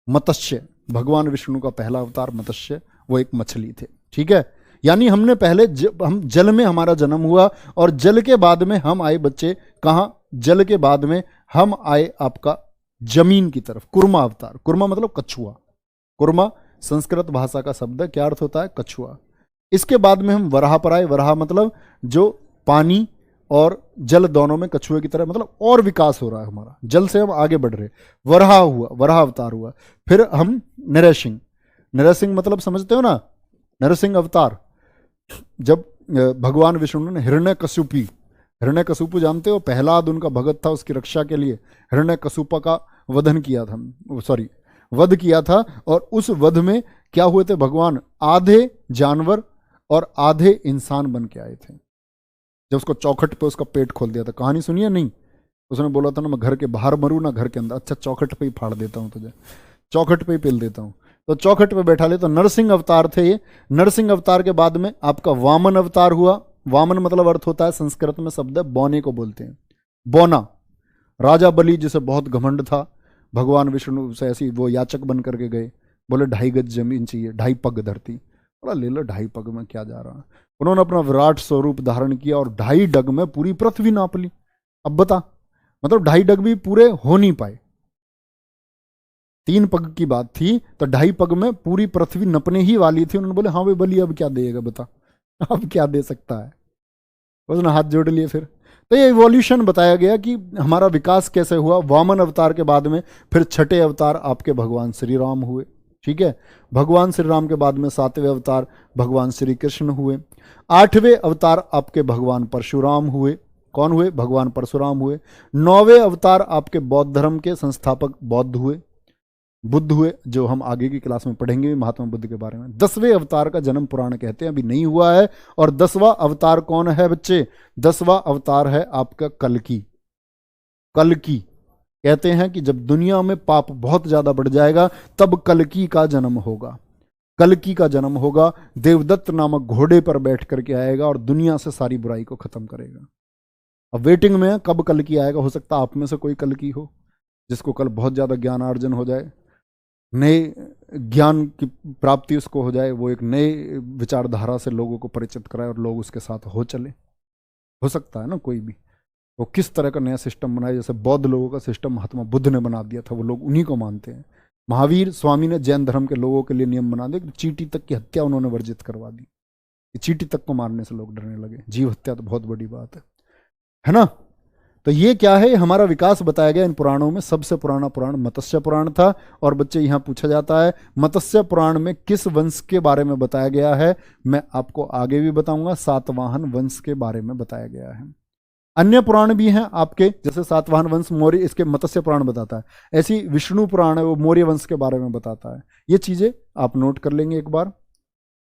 मत्स्य। भगवान विष्णु का पहला अवतार मत्स्य, वो एक मछली थे। ठीक है, यानी हमने पहले हम जल में हमारा जन्म हुआ और जल के बाद में हम आए बच्चे कहाँ? जल के बाद में हम आए आपका जमीन की तरफ। कुर्मा अवतार। कुर्मा मतलब कछुआ। कुर्मा संस्कृत भाषा का शब्द है, क्या अर्थ होता है? कछुआ। इसके बाद में हम वराह पर आए। वराह मतलब जो पानी और जल दोनों में कछुए की तरह, मतलब और विकास हो रहा है हमारा, जल से हम आगे बढ़ रहे। वराह हुआ, वराह अवतार हुआ। फिर हम नरसिंह। नरसिंह मतलब समझते हो ना? नरसिंह अवतार, जब भगवान विष्णु ने हिरण्यकशिपु जानते हो? प्रहलाद उनका भगत था, उसकी रक्षा के लिए हिरण्यकशिपु का वध किया था। और उस वध में क्या हुए थे? भगवान आधे जानवर और आधे इंसान बन के आए थे। जब उसको चौखट पे उसका पेट खोल दिया था, कहानी सुनिए? नहीं, उसने बोला था ना, मैं घर के बाहर मरूं ना घर के अंदर। अच्छा, चौखट पे ही फाड़ देता हूं तुझे, चौखट पे ही पेल देता हूं। तो चौखट पे बैठा ले। तो नरसिंह अवतार थे ये। नरसिंह अवतार के बाद में आपका वामन अवतार हुआ। वामन मतलब अर्थ होता है, संस्कृत में शब्द है बौने को बोलते हैं, बौना। राजा बलि जिसे बहुत घमंड था, भगवान विष्णु से ऐसी वो याचक बन करके गए, बोले 2.5 गज जमीन चाहिए, 2.5 पग धरती। बोला ले लो, 2.5 पग में क्या जा रहा। उन्होंने अपना विराट स्वरूप धारण किया और 2.5 डग में पूरी पृथ्वी नाप ली। अब बता, मतलब 2.5 डग भी पूरे हो नहीं पाए। 3 पग की बात थी, तो 2.5 पग में पूरी पृथ्वी नपने ही वाली थी। उन्होंने बोले हाँ भाई बलि अब क्या देगा, बता अब क्या दे सकता है। उसने हाथ जोड़ लिए। फिर तो ये इवोल्यूशन बताया गया कि हमारा विकास कैसे हुआ। वामन अवतार के बाद में फिर छठे अवतार आपके भगवान श्री राम हुए। ठीक है, भगवान श्री राम के बाद में 7वें अवतार भगवान श्री कृष्ण हुए। 8वें अवतार आपके भगवान परशुराम हुए। कौन हुए? भगवान परशुराम हुए। 9वें अवतार आपके बौद्ध धर्म के संस्थापक बुद्ध हुए, जो हम आगे की क्लास में पढ़ेंगे महात्मा बुद्ध के बारे में। 10वें अवतार का जन्म पुराण कहते हैं, अभी नहीं हुआ है। और 10वां अवतार कौन है बच्चे? 10वां अवतार है आपका कल्कि। कल्कि कहते हैं कि जब दुनिया में पाप बहुत ज्यादा बढ़ जाएगा तब कल्कि का जन्म होगा। कल्कि का जन्म होगा, देवदत्त नामक घोड़े पर बैठ करके आएगा और दुनिया से सारी बुराई को खत्म करेगा। अब वेटिंग में कब कल्कि आएगा। हो सकता है आप में से कोई कल्कि हो जिसको कल बहुत ज्यादा ज्ञानार्जन हो जाए, नए ज्ञान की प्राप्ति उसको हो जाए, वो एक नए विचारधारा से लोगों को परिचित कराए और लोग उसके साथ हो चले। हो सकता है ना कोई भी, वो किस तरह का नया सिस्टम बनाए। जैसे बौद्ध लोगों का सिस्टम महात्मा बुद्ध ने बना दिया था, वो लोग उन्हीं को मानते हैं। महावीर स्वामी ने जैन धर्म के लोगों के लिए नियम बना दिया, चींटी तक की हत्या उन्होंने वर्जित करवा दी। चींटी तक को मारने से लोग डरने लगे। जीव हत्या तो बहुत बड़ी बात है ना। तो ये क्या है? हमारा विकास बताया गया इन पुराणों में। सबसे पुराना पुराण मत्स्य पुराण था। और बच्चे यहां पूछा जाता है मत्स्य पुराण में किस वंश के बारे में बताया गया है? मैं आपको आगे भी बताऊंगा। सातवाहन वंश के बारे में बताया गया है। अन्य पुराण भी हैं आपके, जैसे सातवाहन वंश मौर्य, इसके मत्स्य पुराण बताता है। ऐसी विष्णु पुराण है, वो मौर्य वंश के बारे में बताता है। ये चीजें आप नोट कर लेंगे एक बार।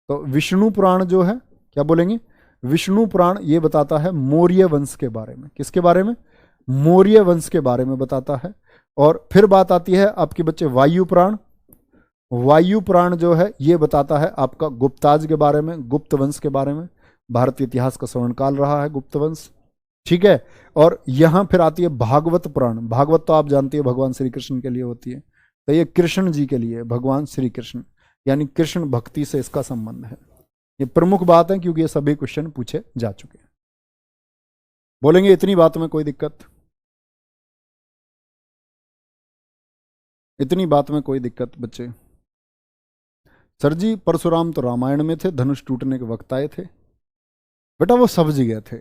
तो विष्णु पुराण जो है, क्या बोलेंगे? विष्णु पुराण ये बताता है मौर्य वंश के बारे में। किसके बारे में? मौर्य वंश के बारे में बताता है। और फिर बात आती है आपके बच्चे वायु पुराण। वायु पुराण जो है ये बताता है आपका गुप्ताज के बारे में, गुप्त वंश के बारे में। भारतीय इतिहास का स्वर्णकाल रहा है गुप्त वंश। ठीक है, और यहां फिर आती है भागवत पुराण। भागवत तो आप जानती है भगवान श्री कृष्ण के लिए होती है, तो ये कृष्ण जी के लिए, भगवान श्री कृष्ण, यानी कृष्ण भक्ति से इसका संबंध है। ये प्रमुख बात है क्योंकि ये सभी क्वेश्चन पूछे जा चुके हैं। बोलेंगे इतनी बात में कोई दिक्कत? इतनी बात में कोई दिक्कत बच्चे? सर जी परशुराम तो रामायण में थे, धनुष टूटने के वक्त आए थे। बेटा वो सब जगह थे,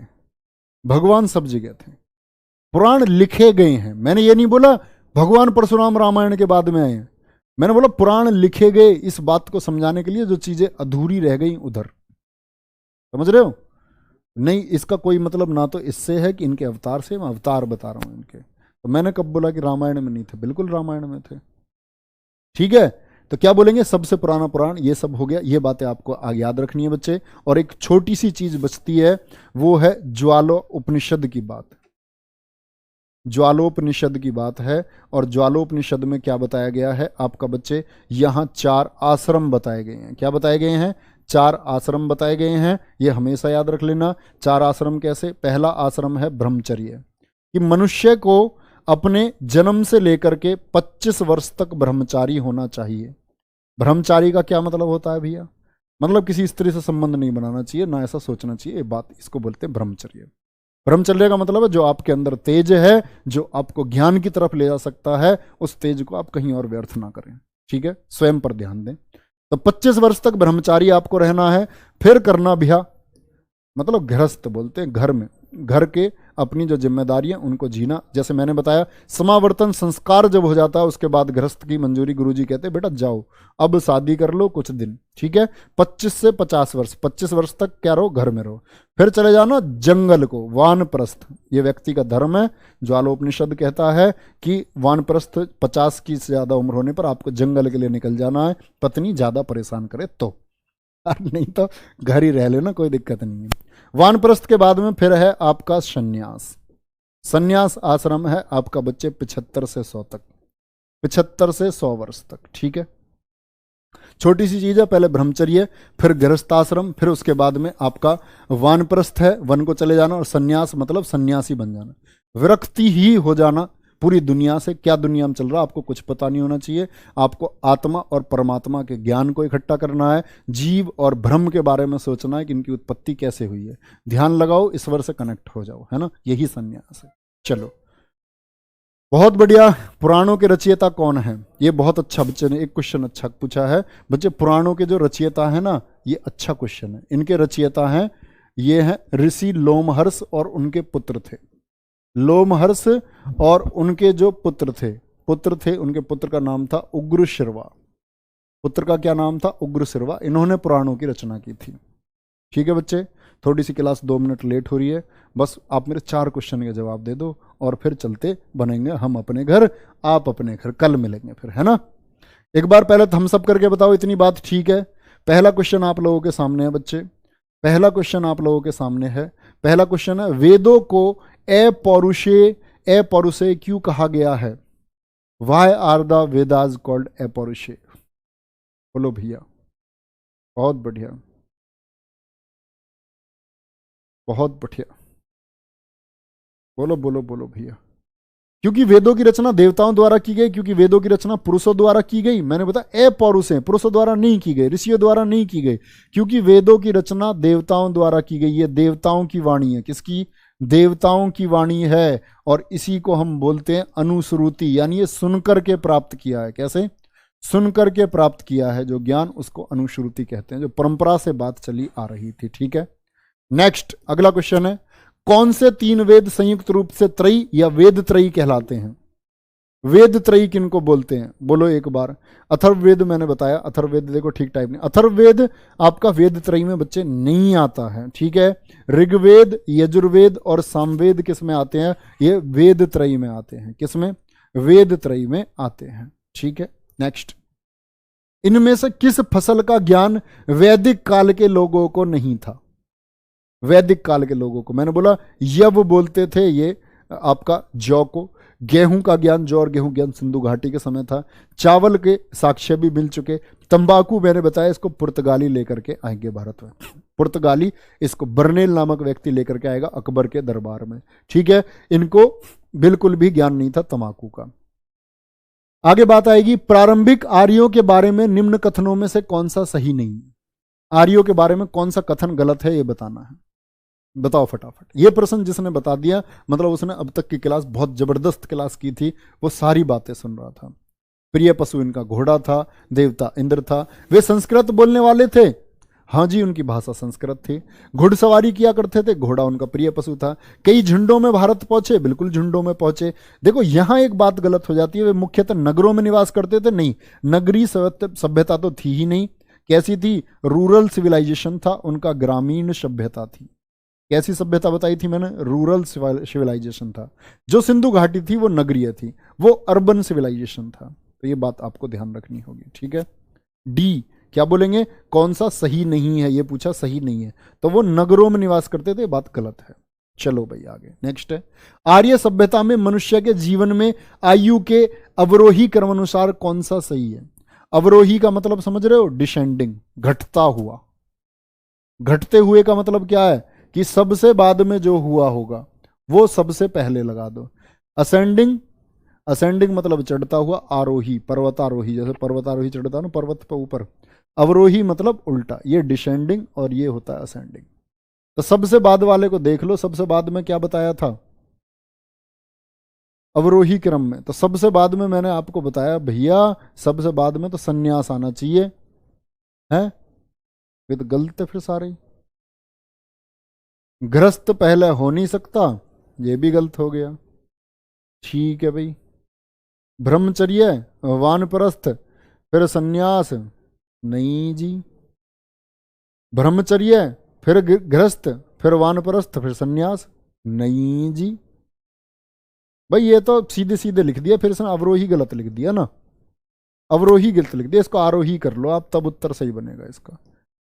भगवान सब जगह थे। पुराण लिखे गए हैं। मैंने ये नहीं बोला भगवान परशुराम रामायण के बाद में आए हैं। मैंने बोला पुराण लिखे गए इस बात को समझाने के लिए जो चीजें अधूरी रह गई उधर। समझ रहे हो? नहीं, इसका कोई मतलब ना तो इससे है कि इनके अवतार से, मैं अवतार बता रहा हूं इनके। तो मैंने कब बोला कि रामायण में नहीं थे? बिल्कुल रामायण में थे। ठीक है, तो क्या बोलेंगे? सबसे पुराना पुराण ये सब हो गया। ये बातें आपको याद रखनी है बच्चे। और एक छोटी सी चीज बचती है, वो है ज्वालो उपनिषद की बात। ज्वालोपनिषद की बात है। और ज्वालोपनिषद में क्या बताया गया है आपका बच्चे, यहाँ 4 आश्रम बताए गए हैं। क्या बताए गए हैं? 4 आश्रम बताए गए हैं। ये हमेशा याद रख लेना। 4 आश्रम कैसे? पहला आश्रम है ब्रह्मचर्य, कि मनुष्य को अपने जन्म से लेकर के 25 वर्ष तक ब्रह्मचारी होना चाहिए। ब्रह्मचारी का क्या मतलब होता है भैया? मतलब किसी स्त्री से संबंध नहीं बनाना चाहिए, ना ऐसा सोचना चाहिए, ये बात, इसको बोलते हैं ब्रह्मचर्य। ब्रह्मचर्य का मतलब है जो आपके अंदर तेज है, जो आपको ज्ञान की तरफ ले जा सकता है, उस तेज को आप कहीं और व्यर्थ ना करें। ठीक है, स्वयं पर ध्यान दें। तो 25 वर्ष तक ब्रह्मचारी आपको रहना है। फिर करना भैया, मतलब गृहस्थ बोलते हैं, घर में, घर के अपनी जो जिम्मेदारियां उनको जीना। जैसे मैंने बताया, समावर्तन संस्कार जब हो जाता है उसके बाद गृहस्थ की मंजूरी गुरुजी कहते हैं बेटा जाओ अब शादी कर लो कुछ दिन। ठीक है, 25 से 50 वर्ष, 25 वर्ष तक क्या रहो? घर में रहो। फिर चले जाना जंगल को, वानप्रस्थ। ये व्यक्ति का धर्म है। ज्वालोपनिषद कहता है कि वानप्रस्थ 50 की से ज्यादा उम्र होने पर आपको जंगल के लिए निकल जाना है, पत्नी ज्यादा परेशान करे तो, नहीं तो घर ही रह लेना, कोई दिक्कत नहीं है। वानप्रस्थ के बाद में फिर है आपका सन्यास। सन्यास आश्रम है आपका बच्चे 75 से 100 तक, 75 से 100 वर्ष तक। ठीक है, छोटी सी चीज है। पहले ब्रह्मचर्य, फिर गृहस्थाश्रम, फिर उसके बाद में आपका वानप्रस्थ है, वन को चले जाना, और सन्यास मतलब सन्यासी बन जाना, विरक्ति ही हो जाना पूरी दुनिया से। क्या दुनिया में चल रहा है आपको कुछ पता नहीं होना चाहिए। आपको आत्मा और परमात्मा के ज्ञान को इकट्ठा करना है, जीव और ब्रह्म के बारे में सोचना है कि इनकी उत्पत्ति कैसे हुई है, ध्यान लगाओ, ईश्वर से कनेक्ट हो जाओ, है ना, यही संन्यास है। चलो, बहुत बढ़िया। पुराणों के रचयिता कौन है? ये बहुत अच्छा, बच्चे ने एक क्वेश्चन अच्छा पूछा है। बच्चे पुराणों के जो रचयिता है ना, ये अच्छा क्वेश्चन है। इनके रचयिता हैं, ये हैं ऋषि लोमहर्ष और उनके पुत्र थे। लोमहर्ष और उनके जो पुत्र थे, उनके पुत्र का नाम था उग्रशिरवा। पुत्र का क्या नाम था? उग्रशिरवा। इन्होंने पुराणों की रचना की थी। ठीक है बच्चे, थोड़ी सी क्लास 2 मिनट लेट हो रही है, बस आप मेरे 4 क्वेश्चन के जवाब दे दो और फिर चलते बनेंगे हम अपने घर, आप अपने घर, कल मिलेंगे फिर, है ना। एक बार पहले थम्स अप करके बताओ इतनी बात ठीक है। पहला क्वेश्चन आप लोगों के सामने है बच्चे, पहला क्वेश्चन आप लोगों के सामने है। पहला क्वेश्चन है, वेदों को अपौरुषे क्यों कहा गया है? Why are the Vedas called अपौरुषे? बोलो भैया। बहुत बढ़िया, बहुत बढ़िया, बोलो बोलो बोलो भैया। क्योंकि वेदों की रचना देवताओं द्वारा की गई, क्योंकि वेदों की रचना पुरुषों द्वारा की गई। मैंने बताया अपौरुष है, पुरुषों द्वारा नहीं की गई, ऋषियों द्वारा नहीं की गई, क्योंकि वेदों की रचना देवताओं द्वारा की गई। ये देवताओं की वाणी है। किसकी? देवताओं की वाणी है। और इसी को हम बोलते हैं अनुश्रुति, यानी ये सुनकर के प्राप्त किया है। कैसे? सुनकर के प्राप्त किया है जो ज्ञान, उसको अनुश्रुति कहते हैं, जो परंपरा से बात चली आ रही थी। ठीक है, नेक्स्ट अगला क्वेश्चन है, कौन से 3 वेद संयुक्त रूप से त्रयी या वेद त्रयी कहलाते हैं? वेद त्रयी किनको बोलते हैं? बोलो एक बार। अथर्ववेद मैंने बताया, अथर्ववेद देखो ठीक टाइप नहीं, अथर्ववेद आपका वेद त्रयी में बच्चे नहीं आता है। ठीक है, ऋग्वेद, यजुर्वेद और सामवेद किस में आते हैं? ये वेद त्रयी में आते हैं। किस में? वेद त्रयी में आते हैं। ठीक है, नेक्स्ट, इनमें से किस फसल का ज्ञान वैदिक काल के लोगों को नहीं था? वैदिक काल के लोगों को मैंने बोला यव बोलते थे ये आपका जौ को। गेहूं का ज्ञान, जौ और गेहूं ज्ञान सिंधु घाटी के समय था। चावल के साक्ष्य भी मिल चुके। तंबाकू मैंने बताया इसको पुर्तगाली लेकर के आएंगे भारत में। पुर्तगाली इसको बर्नेल नामक व्यक्ति लेकर के आएगा अकबर के दरबार में। ठीक है, इनको बिल्कुल भी ज्ञान नहीं था तंबाकू का। आगे बात आएगी, प्रारंभिक आर्यों के बारे में निम्न कथनों में से कौन सा सही नहीं है? आर्यों के बारे में कौन सा कथन गलत है, ये बताना है। बताओ फटाफट। ये प्रश्न जिसने बता दिया मतलब उसने अब तक की क्लास, बहुत जबरदस्त क्लास की थी, वो सारी बातें सुन रहा था। प्रिय पशु इनका घोड़ा था, देवता इंद्र था, वे संस्कृत बोलने वाले थे। हाँ जी, उनकी भाषा संस्कृत थी। घुड़सवारी किया करते थे, घोड़ा उनका प्रिय पशु था। कई झुंडों में भारत पहुंचे, बिल्कुल झुंडों में पहुंचे। देखो यहां एक बात गलत हो जाती है, वे मुख्यतः नगरों में निवास करते थे। नहीं, नगरीय सभ्यता तो थी ही नहीं। कैसी थी? रूरल सिविलाइजेशन था उनका, ग्रामीण सभ्यता थी। कैसी सभ्यता बताई थी मैंने? रूरल सिविलाइजेशन था। जो सिंधु घाटी थी वो नगरीय थी, वो अर्बन सिविलाइजेशन था। तो ये बात आपको ध्यान रखनी होगी। ठीक है, डी क्या बोलेंगे? कौन सा सही नहीं है, ये पूछा, सही नहीं है तो वो नगरों में निवास करते थे, बात गलत है। चलो भाई आगे नेक्स्ट है, आर्य सभ्यता में मनुष्य के जीवन में आयु के अवरोही क्रम अनुसार कौन सा सही है? अवरोही का मतलब समझ रहे हो? डिसेंडिंग, घटता हुआ। घटते हुए का मतलब क्या है कि सबसे बाद में जो हुआ होगा वो सबसे पहले लगा दो। असेंडिंग, असेंडिंग मतलब चढ़ता हुआ। आरोही, पर्वतारोही, जैसे पर्वतारोही चढ़ता ना पर्वत पर ऊपर। अवरोही मतलब उल्टा, ये डिसेंडिंग और ये होता है असेंडिंग। तो सबसे बाद वाले को देख लो, सबसे बाद में क्या बताया था? अवरोही क्रम में। तो सबसे बाद में मैंने आपको बताया भैया, सबसे बाद में तो सन्यास आना चाहिए, है? ये तो गलत है फिर सारे ही। गृहस्थ पहले हो नहीं सकता, ये भी गलत हो गया। ठीक है भाई, ब्रह्मचर्य, वानप्रस्थ, फिर सन्यास, नहीं जी। ब्रह्मचर्य, फिर गृहस्थ, फिर वानप्रस्थ, फिर सन्यास, नहीं जी। भाई ये तो सीधे सीधे लिख दिया, फिर इसने अवरोही गलत लिख दिया ना, अवरोही गलत लिख दिया। इसको आरोही कर लो आप, तब उत्तर सही बनेगा इसका।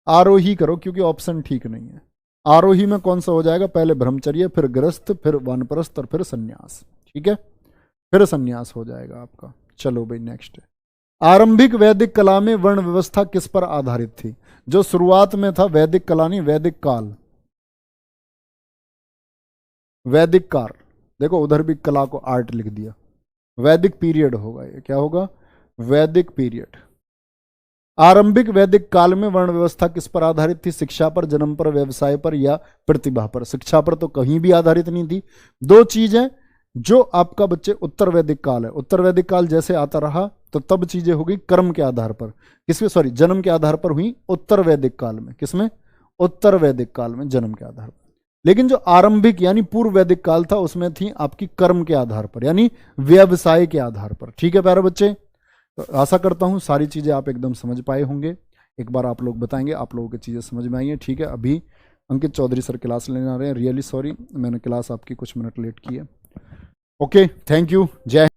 आरोही करो क्योंकि ऑप्शन ठीक नहीं है। आरोही में कौन सा हो जाएगा? पहले ब्रह्मचर्य, फिर गृहस्थ, फिर वानप्रस्थ और फिर सन्यास। ठीक है, फिर सन्यास हो जाएगा आपका। चलो भाई नेक्स्ट है, आरंभिक वैदिक कला में वर्ण व्यवस्था किस पर आधारित थी? जो शुरुआत में था वैदिक कला नहीं, वैदिक काल, वैदिक काल। देखो उधर भी कला को आर्ट लिख दिया, वैदिक पीरियड होगा ये। क्या होगा? वैदिक पीरियड। आरंभिक वैदिक काल में वर्ण व्यवस्था किस पर आधारित थी? शिक्षा पर, जन्म पर, व्यवसाय पर या प्रतिभा पर? शिक्षा पर तो कहीं भी आधारित नहीं थी। दो चीजें जो आपका बच्चे उत्तर वैदिक काल है, उत्तर वैदिक काल जैसे आता रहा तो तब चीजें हो गई कर्म के आधार पर, किसमें? सॉरी, जन्म के आधार पर हुई उत्तर वैदिक काल में। किसमें? उत्तर वैदिक काल में, जन्म के आधार पर। लेकिन जो आरंभिक यानी पूर्व वैदिक काल था उसमें थी आपकी कर्म के आधार पर, यानी व्यवसाय के आधार पर। ठीक है प्यारे बच्चे, तो आशा करता हूँ सारी चीज़ें आप एकदम समझ पाए होंगे। एक बार आप लोग बताएंगे आप लोगों की चीज़ें समझ में आई हैं? ठीक है, अभी अंकित चौधरी सर क्लास लेने आ रहे हैं। रियली सॉरी, मैंने क्लास आपकी कुछ मिनट लेट की है। ओके, थैंक यू, जय